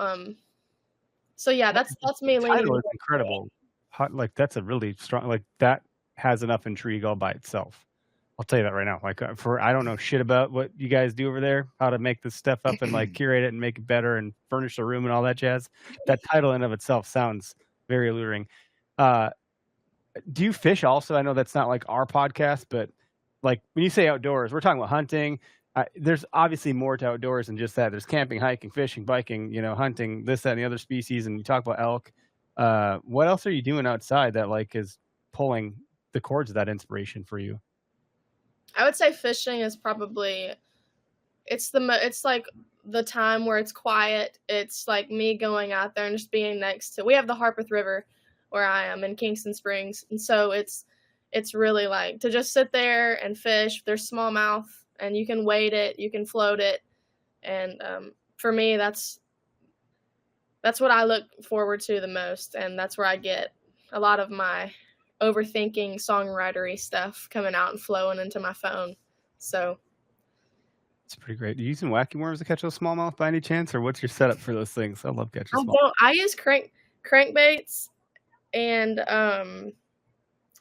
yeah, that's me The leaning. title is incredible. Like, that's a really strong, like, that has enough intrigue all by itself. I'll tell you that right now. Like, I don't know shit about what you guys do over there, how to make this stuff up and like curate it and make it better and furnish the room and all that jazz. That title in of itself sounds very alluring. Do you fish also? I know that's not like our podcast, but like when you say outdoors, we're talking about hunting. There's obviously more to outdoors than just that. There's camping, hiking, fishing, biking, hunting, this, that, and the other species. And you talk about elk. What else are you doing outside that like is pulling the cords of that inspiration for you? I would say fishing is probably, it's like the time where it's quiet. It's like me going out there and just being next to, we have the Harpeth River where I am in Kingston Springs. And so it's really like to just sit there and fish. There's smallmouth and you can wade it, you can float it. And for me, that's what I look forward to the most. And that's where I get a lot of my overthinking songwritery stuff coming out and flowing into my phone. So it's pretty great. Are you using wacky worms to catch those smallmouth by any chance, or what's your setup for those things? I love catching smallmouth. I use crankbaits and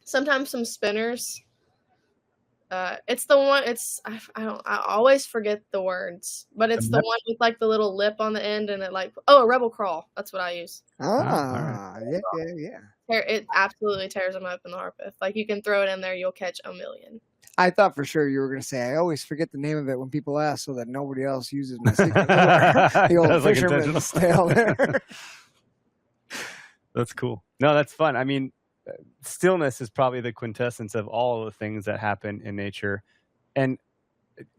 sometimes some spinners. It's the one. I always forget the words, but it's the one with like the little lip on the end, and a rebel crawl. That's what I use. Yeah. It absolutely tears them up in the Harpeth. Like, you can throw it in there, you'll catch a million. I thought for sure you were going to say, I always forget the name of it when people ask so that nobody else uses my secret lure. The old fisherman's tale there. That's cool. No, that's fun. I mean, stillness is probably the quintessence of all of the things that happen in nature. And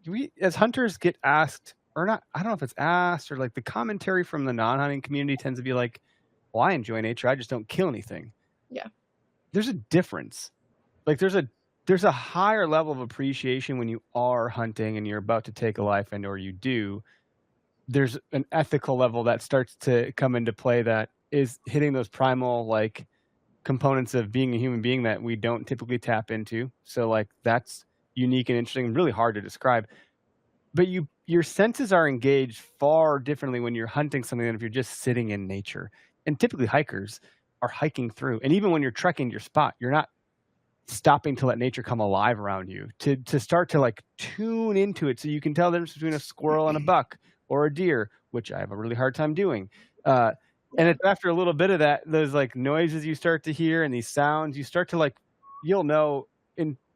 we, as hunters, get asked, or not, I don't know if it's asked, or like the commentary from the non-hunting community tends to be like, well, I enjoy nature, I just don't kill anything. Yeah. There's a difference. Like, there's a higher level of appreciation when you are hunting and you're about to take a life, and or you do. There's an ethical level that starts to come into play that is hitting those primal like components of being a human being that we don't typically tap into. So like, that's unique and interesting and really hard to describe. But your senses are engaged far differently when you're hunting something than if you're just sitting in nature. And typically hikers are hiking through. And even when you're trekking to your spot, you're not stopping to let nature come alive around you, to start to like tune into it so you can tell the difference between a squirrel and a buck or a deer, which I have a really hard time doing. And it's after a little bit of that, those like noises you start to hear and these sounds, you start to like, you'll know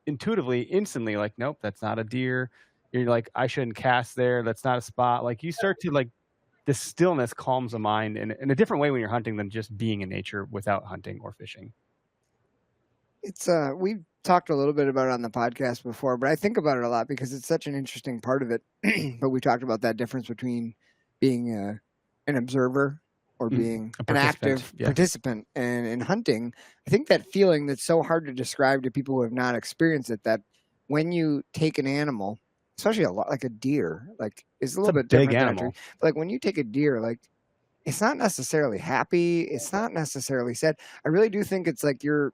intuitively, instantly, like, nope, that's not a deer. You're like, I shouldn't cast there. That's not a spot. Like, you start to like, the stillness calms the mind in a different way when you're hunting than just being in nature without hunting or fishing. It's we've talked a little bit about it on the podcast before, but I think about it a lot because it's such an interesting part of it. But we talked about that difference between being an observer or being an active participant. And in hunting, I think that feeling that's so hard to describe to people who have not experienced it, that when you take an animal, especially a lot like a deer, like it's a little bit different than a tree. But like when you take a deer, like it's not necessarily happy, it's not necessarily sad. I really do think it's like your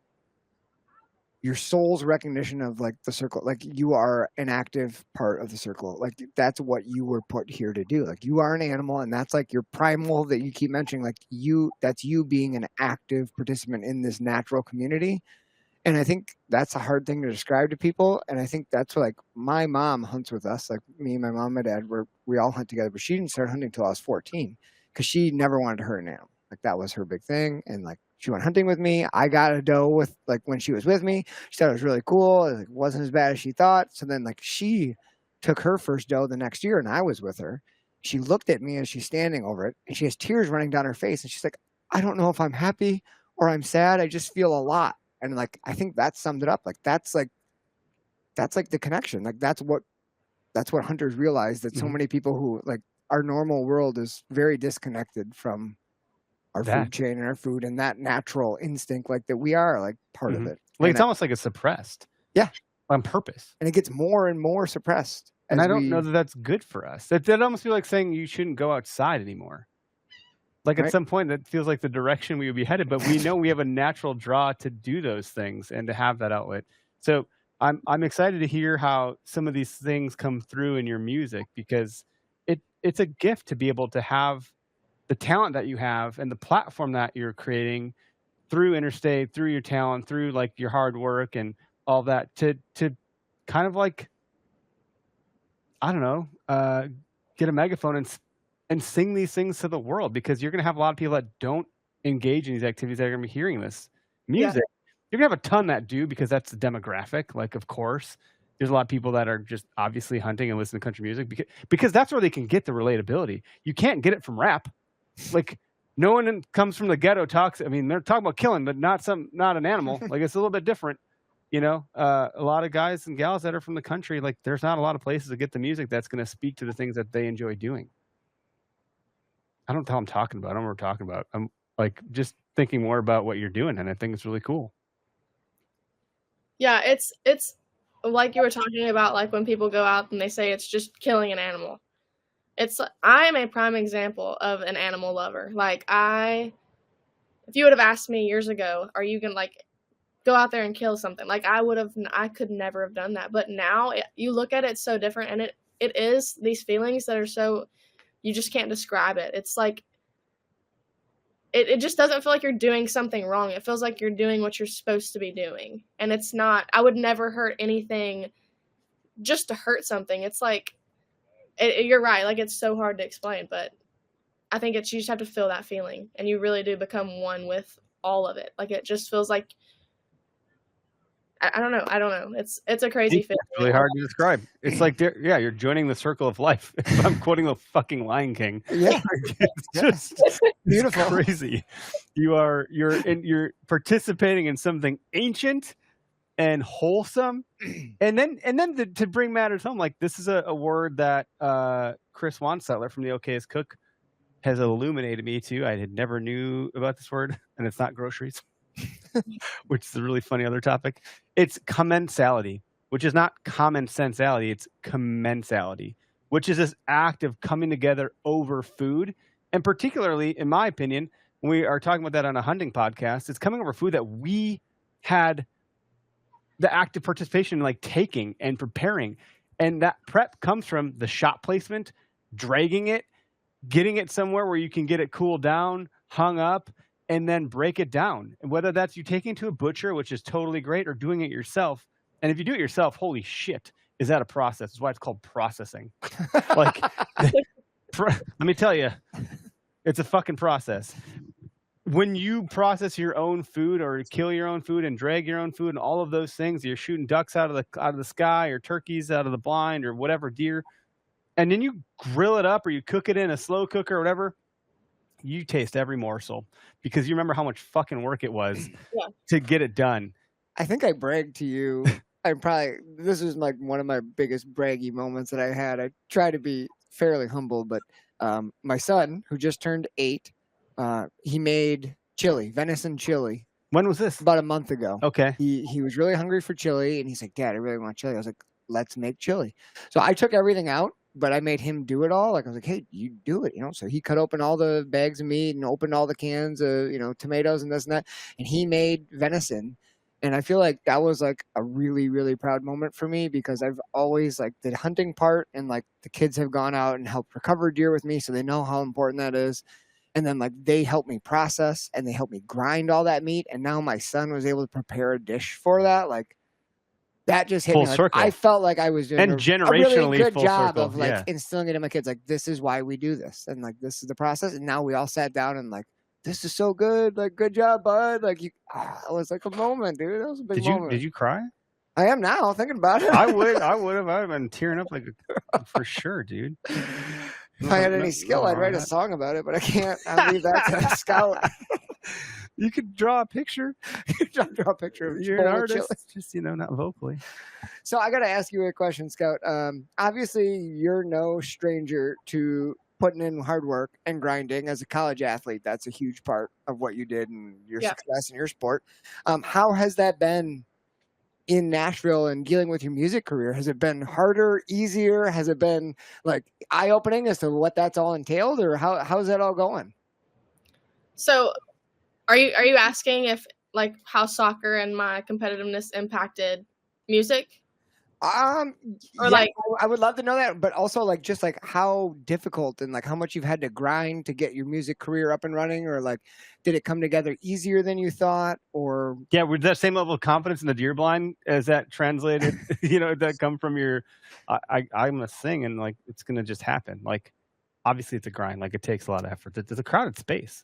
soul's recognition of like the circle, like you are an active part of the circle. Like that's what you were put here to do. Like you are an animal, and that's like your primal that you keep mentioning, like that's you being an active participant in this natural community. And I think that's a hard thing to describe to people. And I think that's what, like, my mom hunts with us. Like me, my mom, my dad, we all hunt together. But she didn't start hunting until I was 14 because she never wanted to hurt an animal. Like that was her big thing. And like she went hunting with me. I got a doe with like when she was with me. She thought it was really cool. It wasn't as bad as she thought. So then like she took her first doe the next year, and I was with her. She looked at me as she's standing over it, and she has tears running down her face. And she's like, I don't know if I'm happy or I'm sad. I just feel a lot. And like, I think that summed it up. Like, that's like the connection. Like, that's what hunters realize, that so many people who like our normal world is very disconnected from our food chain and our food and that natural instinct, like that we are like part of it. Like, and it's almost like it's suppressed. Yeah. On purpose. And it gets more and more suppressed. And I don't know that that's good for us. That almost feel like saying you shouldn't go outside anymore. Like at some point that feels like the direction we would be headed, but we know we have a natural draw to do those things and to have that outlet. So I'm excited to hear how some of these things come through in your music, because it's a gift to be able to have the talent that you have and the platform that you're creating through Interstate, through your talent, through like your hard work and all that, to kind of like, I don't know, get a megaphone and sing these things to the world, because you're going to have a lot of people that don't engage in these activities that are going to be hearing this music. Yeah. You're going to have a ton that do, because that's the demographic. Like, of course, there's a lot of people that are just obviously hunting and listening to country music because that's where they can get the relatability. You can't get it from rap. Like, no one comes from the ghetto talks. I mean, they're talking about killing, but not an animal. Like, it's a little bit different. You know, a lot of guys and gals that are from the country, like, there's not a lot of places to get the music that's going to speak to the things that they enjoy doing. I don't know what I'm talking about. I don't know what we're talking about. I'm like just thinking more about what you're doing, and I think it's really cool. Yeah, it's like you were talking about, like when people go out and they say it's just killing an animal. I'm a prime example of an animal lover. Like, if you would have asked me years ago, are you gonna like go out there and kill something? Like, I could never have done that. But now you look at it so different, and it is these feelings that are so, you just can't describe it. It's like, it just doesn't feel like you're doing something wrong. It feels like you're doing what you're supposed to be doing. And it's not, I would never hurt anything just to hurt something. It's like, you're right. Like, it's so hard to explain, but I think you just have to feel that feeling, and you really do become one with all of it. Like, it just feels like, I don't know. It's a crazy feeling. It's really hard to describe. It's like, you're joining the circle of life. If I'm quoting the fucking Lion King. Yeah, it's just beautiful, crazy. You're participating in something ancient and wholesome, and then to bring matters home. Like, this is a word that Chris Wansettler from the OK's Cook has illuminated me to. I had never knew about this word, and it's not groceries. Which is a really funny other topic. It's commensality, which is not common sensality. It's commensality, which is this act of coming together over food. And particularly, in my opinion, when we are talking about that on a hunting podcast, it's coming over food that we had the active participation in, like taking and preparing. And that prep comes from the shot placement, dragging it, getting it somewhere where you can get it cooled down, hung up, and then break it down. And whether that's you taking it to a butcher, which is totally great, or doing it yourself. And if you do it yourself, holy shit, is that a process? That's why it's called processing. Like, let me tell you, it's a fucking process. When you process your own food, or kill your own food and drag your own food and all of those things, you're shooting ducks out of the sky, or turkeys out of the blind, or whatever, deer, and then you grill it up, or you cook it in a slow cooker or whatever, you taste every morsel, because you remember how much fucking work it was to get it done. I think I bragged to you. This was like one of my biggest braggy moments that I had. I try to be fairly humble, but my son, who just turned 8, he made venison chili. When was this? About a month ago. Okay. He was really hungry for chili, and he's like, Dad, I really want chili. I was like, let's make chili. So I took everything out, but I made him do it all. Like, I was like, hey, you do it, So he cut open all the bags of meat and opened all the cans of, tomatoes and this and that. And he made venison. And I feel like that was like a really, really proud moment for me, because I've always like the hunting part, and like the kids have gone out and helped recover deer with me, so they know how important that is. And then like they helped me process and they helped me grind all that meat. And now my son was able to prepare a dish for that. Like that just hit Full me. Like, circle. I felt like I was doing And a generationally really good full job circle. of like Yeah. instilling it in my kids. Like, this is why we do this. And like, this is the process. And now we all sat down and like, this is so good. Like, good job, bud. Like it was like a moment, dude. That was a big moment. Did you cry? I am now thinking about it. I would have. I've been tearing up like for sure, dude. If I had any skill, I'd write a song about it, but I can't. I'll leave that to Scout. You could draw a picture. Draw a picture of You're an artist, just not vocally. So I got to ask you a question, Scout. Obviously, you're no stranger to putting in hard work and grinding. As a college athlete, that's a huge part of what you did and your success in your sport. How has that been in Nashville and dealing with your music career? Has it been harder, easier? Has it been like eye-opening as to what that's all entailed, or how's that all going? So are you asking if like how soccer and my competitiveness impacted music? Or yeah, like I would love to know that, but also like just like how difficult and like how much you've had to grind to get your music career up and running, or like did it come together easier than you thought? Or with that same level of confidence in the deer blind as that translated, that come from your I'm gonna sing and like it's gonna just happen. Like obviously it's a grind, like it takes a lot of effort. There's a crowded space.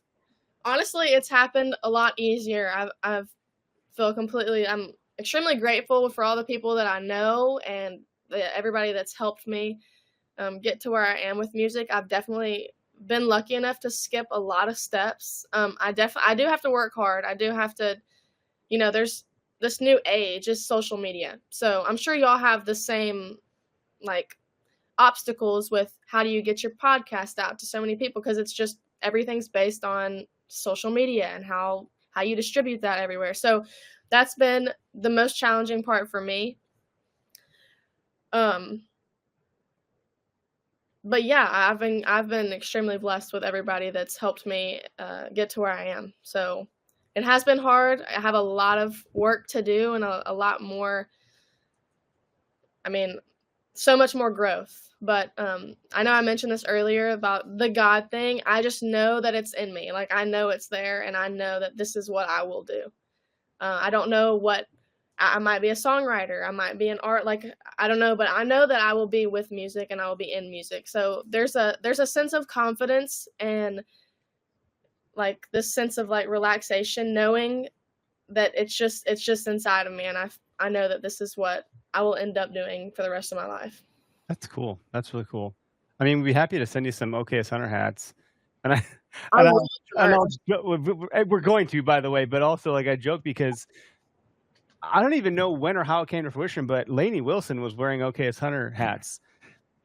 Honestly, it's happened a lot easier. I'm extremely grateful for all the people that I know and everybody that's helped me get to where I am with music. I've definitely been lucky enough to skip a lot of steps. I do have to work hard. I do have to, there's this new age is social media. So I'm sure y'all have the same like obstacles with how do you get your podcast out to so many people, because it's just everything's based on social media and how you distribute that everywhere. So that's been the most challenging part for me. But yeah, I've been extremely blessed with everybody that's helped me get to where I am. So it has been hard. I have a lot of work to do and a lot more. So much more growth. But I know I mentioned this earlier about the God thing. I just know that it's in me. Like I know it's there, and I know that this is what I will do. I don't know what I might be a songwriter. I might be an art. Like I don't know, but I know that I will be with music and I will be in music. So there's a sense of confidence and like this sense of like relaxation, knowing that it's just inside of me, and I know that this is what I will end up doing for the rest of my life. That's cool. That's really cool. I mean, we'd be happy to send you some OKS Hunter hats, and we're going to, by the way. But also, like, I joke because I don't even know when or how it came to fruition, but Lainey Wilson was wearing OKS Hunter hats,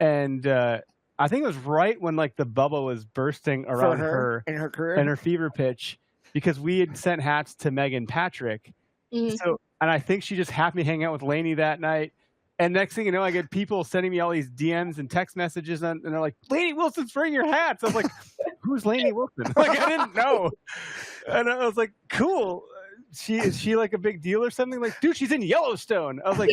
and I think it was right when like the bubble was bursting around her in her career and her fever pitch, because we had sent hats to Megan Patrick. Mm-hmm. So, and I think she just happened to hang out with Lainey that night. And next thing you know, I get people sending me all these DMs and text messages, and they're like, "Lainey Wilson's wearing your hats." I was like, "Who's Lainey Wilson?" Like, I didn't know. And I was like, "Cool. Is she like a big deal or something?" Like, "Dude, she's in Yellowstone." I was like,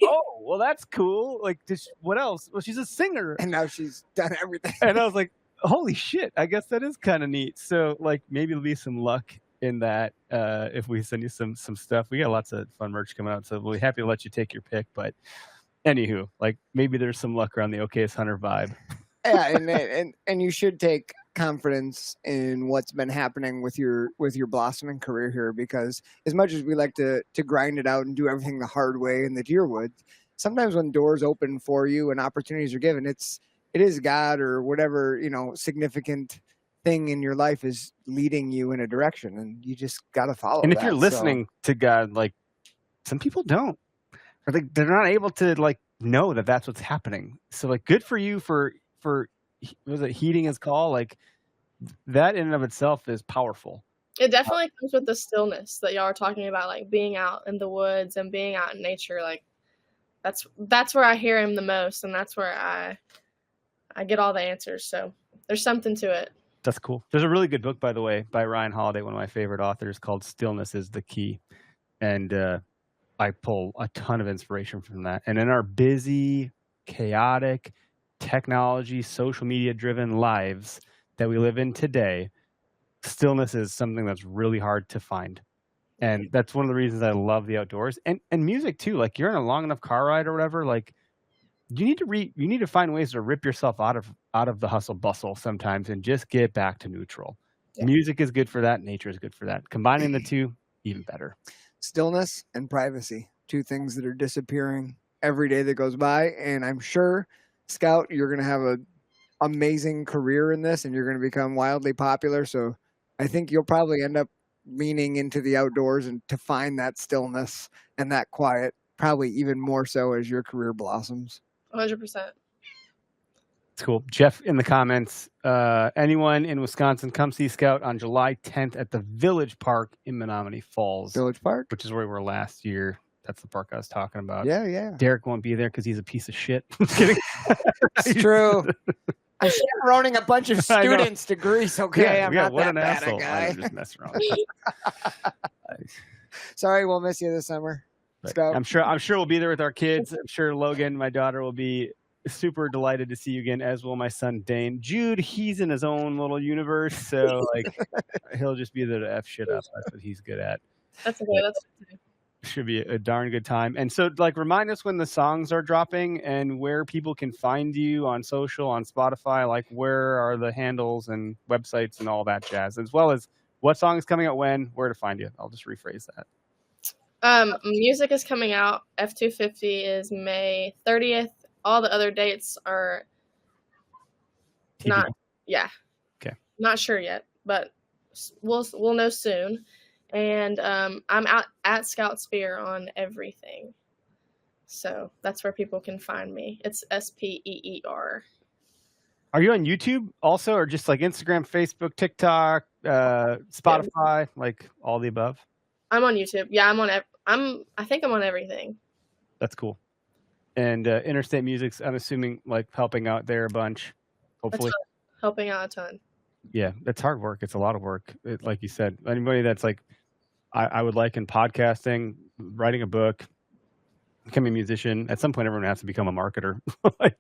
"Oh, well, that's cool. Like, what else?" "Well, she's a singer." And now she's done everything. And I was like, "Holy shit! I guess that is kind of neat." So, like, maybe there'll be some luck in that if we send you some stuff. We got lots of fun merch coming out, so we'll be happy to let you take your pick. But anywho, like maybe there's some luck around the OKS Hunter vibe. Yeah, and you should take confidence in what's been happening with your blossoming career here, because as much as we like to grind it out and do everything the hard way in the deer woods, sometimes when doors open for you and opportunities are given, it is God or whatever, significant thing in your life is leading you in a direction, and you just got to follow. And if you're listening to God, like some people don't, or they're not able to like know that that's what's happening. So like, good for you for was it heeding his call? Like that in and of itself is powerful. It definitely comes with the stillness that y'all are talking about, like being out in the woods and being out in nature. Like that's where I hear him the most, and that's where I get all the answers. So there's something to it. That's cool. There's a really good book, by the way, by Ryan Holiday, one of my favorite authors, called Stillness is the Key. And I pull a ton of inspiration from that. And in our busy, chaotic, technology, social media driven lives that we live in today, stillness is something that's really hard to find. And that's one of the reasons I love the outdoors and music too. Like you're in a long enough car ride or whatever, like you need to find ways to rip yourself out of the hustle bustle sometimes and just get back to neutral. Yeah. Music is good for that. Nature is good for that. Combining the two, even better. Stillness and privacy, 2 things that are disappearing every day that goes by. And I'm sure, Scout, you're going to have an amazing career in this and you're going to become wildly popular. So I think you'll probably end up leaning into the outdoors and to find that stillness and that quiet, probably even more so as your career blossoms. 100%. It's cool. Jeff in the comments, anyone in Wisconsin, come see Scout on July 10th at the Village Park in Menominee Falls. Village Park? Which is where we were last year. That's the park I was talking about. Yeah. Derek won't be there because he's a piece of shit. Just kidding. It's true. I'm chaperoning a bunch of students to Greece, okay? I'm not that bad a guy. I'm just messing around. Sorry, we'll miss you this summer. I'm sure we'll be there with our kids. I'm sure Logan, my daughter, will be super delighted to see you again, as will my son Dane. Jude, he's in his own little universe, so like he'll just be there to F shit up. That's what he's good at. That's okay. That's should be a darn good time. And so, like, remind us when the songs are dropping and where people can find you on social, on Spotify. Like, where are the handles and websites and all that jazz, as well as what song is coming out when, where to find you. I'll just rephrase that. Music is coming out. F250 is May 30th. All the other dates are TBD. Not sure yet, but we'll know soon. And I'm out at Scout Speer on everything. So that's where people can find me. It's SPEER. Are you on YouTube also, or just like Instagram, Facebook, TikTok, Spotify, like all the above? I'm on YouTube. Yeah, I think I'm on everything. That's cool. And Interstate Music's, I'm assuming, like helping out there a bunch, hopefully. Helping out a ton. Yeah, it's hard work. It's a lot of work. Like you said, anybody that's like, I would like in podcasting, writing a book, becoming a musician. At some point, everyone has to become a marketer. Like,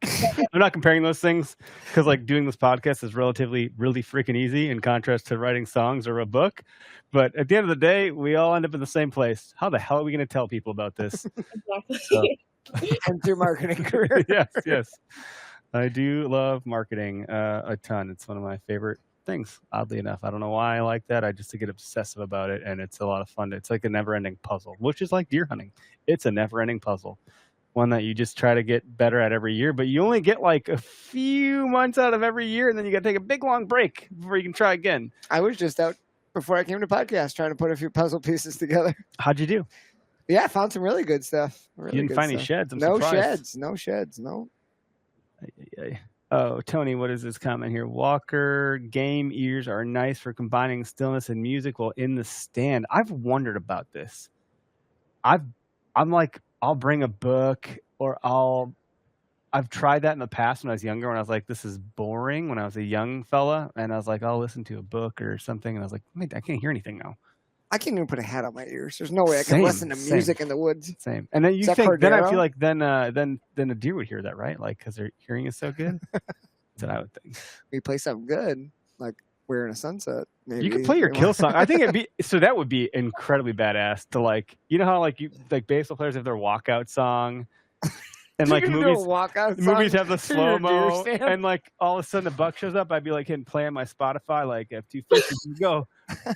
I'm not comparing those things because like doing this podcast is relatively really freaking easy in contrast to writing songs or a book. But at the end of the day, we all end up in the same place. How the hell are we going to tell people about this? Exactly. So, and through marketing career. Yes. I do love marketing a ton. It's one of my favorite things, oddly enough. I don't know why I like that. I just get obsessive about it, and it's a lot of fun. It's like a never-ending puzzle, which is like deer hunting. It's a never-ending puzzle, one that you just try to get better at every year, but you only get like a few months out of every year, and then you got to take a big, long break before you can try again. I was just out before I came to podcast trying to put a few puzzle pieces together. How'd you do? Yeah, I found some really good stuff. You didn't find any sheds? I'm no surprised. sheds. No. Oh, Tony, what is this comment here? Walker, game ears are nice for combining stillness and music while in the stand. I've wondered about this. I'm like, I'll bring a book or I've tried that in the past when I was younger, when I was like, this is boring when I was a young fella. And I was like, I'll listen to a book or something. And I was like, I can't hear anything now. I can't even put a hat on my ears. There's no way I can listen to music in the woods. Same. And then you think, then I feel like then a deer would hear that, right? Like, because their hearing is so good. That's what I would think. We play something good, like We're in a Sunset. Maybe. You could play your kill song. I think that would be incredibly badass to like, you know how like baseball players have their walkout song. And like movies have the slow mo, and like all of a sudden the buck shows up. I'd be like hitting play on my Spotify, like F250, go,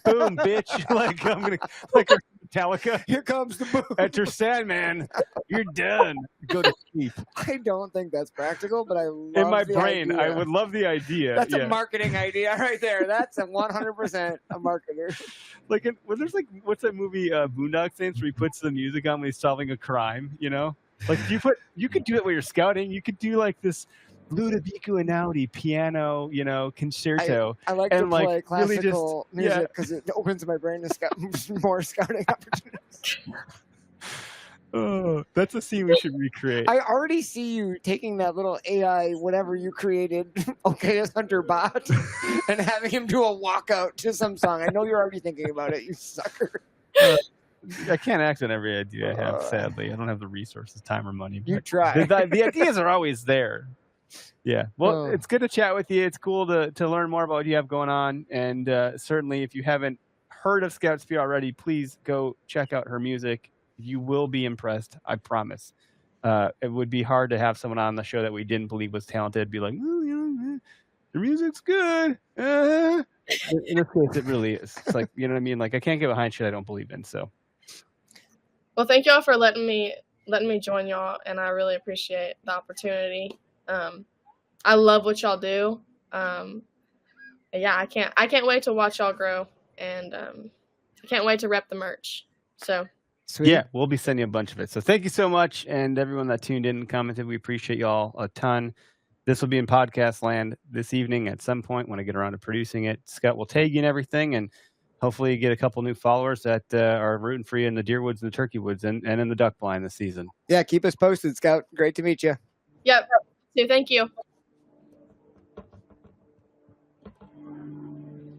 boom, bitch! Like I'm gonna like Metallica. Here comes the boom. Enter Sandman. You're done. Go to sleep. I don't think that's practical, but I love in my the brain. idea. I would love the idea. That's a marketing idea right there. That's a 100% a marketer. Like when there's like what's that movie Boondock Saints where he puts the music on when he's solving a crime, you know? Like you could do it when you're scouting. You could do like this Ludovico Einaudi piano, you know, concerto. I like to play classical music because it opens my brain to more scouting opportunities. Oh, that's a scene we should recreate. I already see you taking that little AI, whatever you created, okay, as Hunter Bot, and having him do a walkout to some song. I know you're already thinking about it, you sucker. I can't act on every idea I have, sadly. I don't have the resources, time, or money. You try. The ideas are always there. Yeah. Well, Oh. it's good to chat with you. It's cool to learn more about what you have going on. And certainly, if you haven't heard of Scout Speer already, please go check out her music. You will be impressed. I promise. It would be hard to have someone on the show that we didn't believe was talented be like, oh, the music's good. In this case, it really is. It's like, you know what I mean? Like, I can't get behind shit I don't believe in. So, Well, thank y'all for letting me join y'all, and I really appreciate the opportunity. I love what y'all do. Yeah, I can't wait to watch y'all grow, and I can't wait to rep the merch. So Sweet. yeah, we'll be sending you a bunch of it. So thank you so much. And everyone that tuned in and commented, we appreciate y'all a ton. This will be in podcast land this evening at some point when I get around to producing it. Scott will tag you and everything, and hopefully you get a couple new followers that are rooting for you in the deer woods and the turkey woods and in the duck blind this season. Yeah, keep us posted, Scout. Great to meet you. yep. So thank you.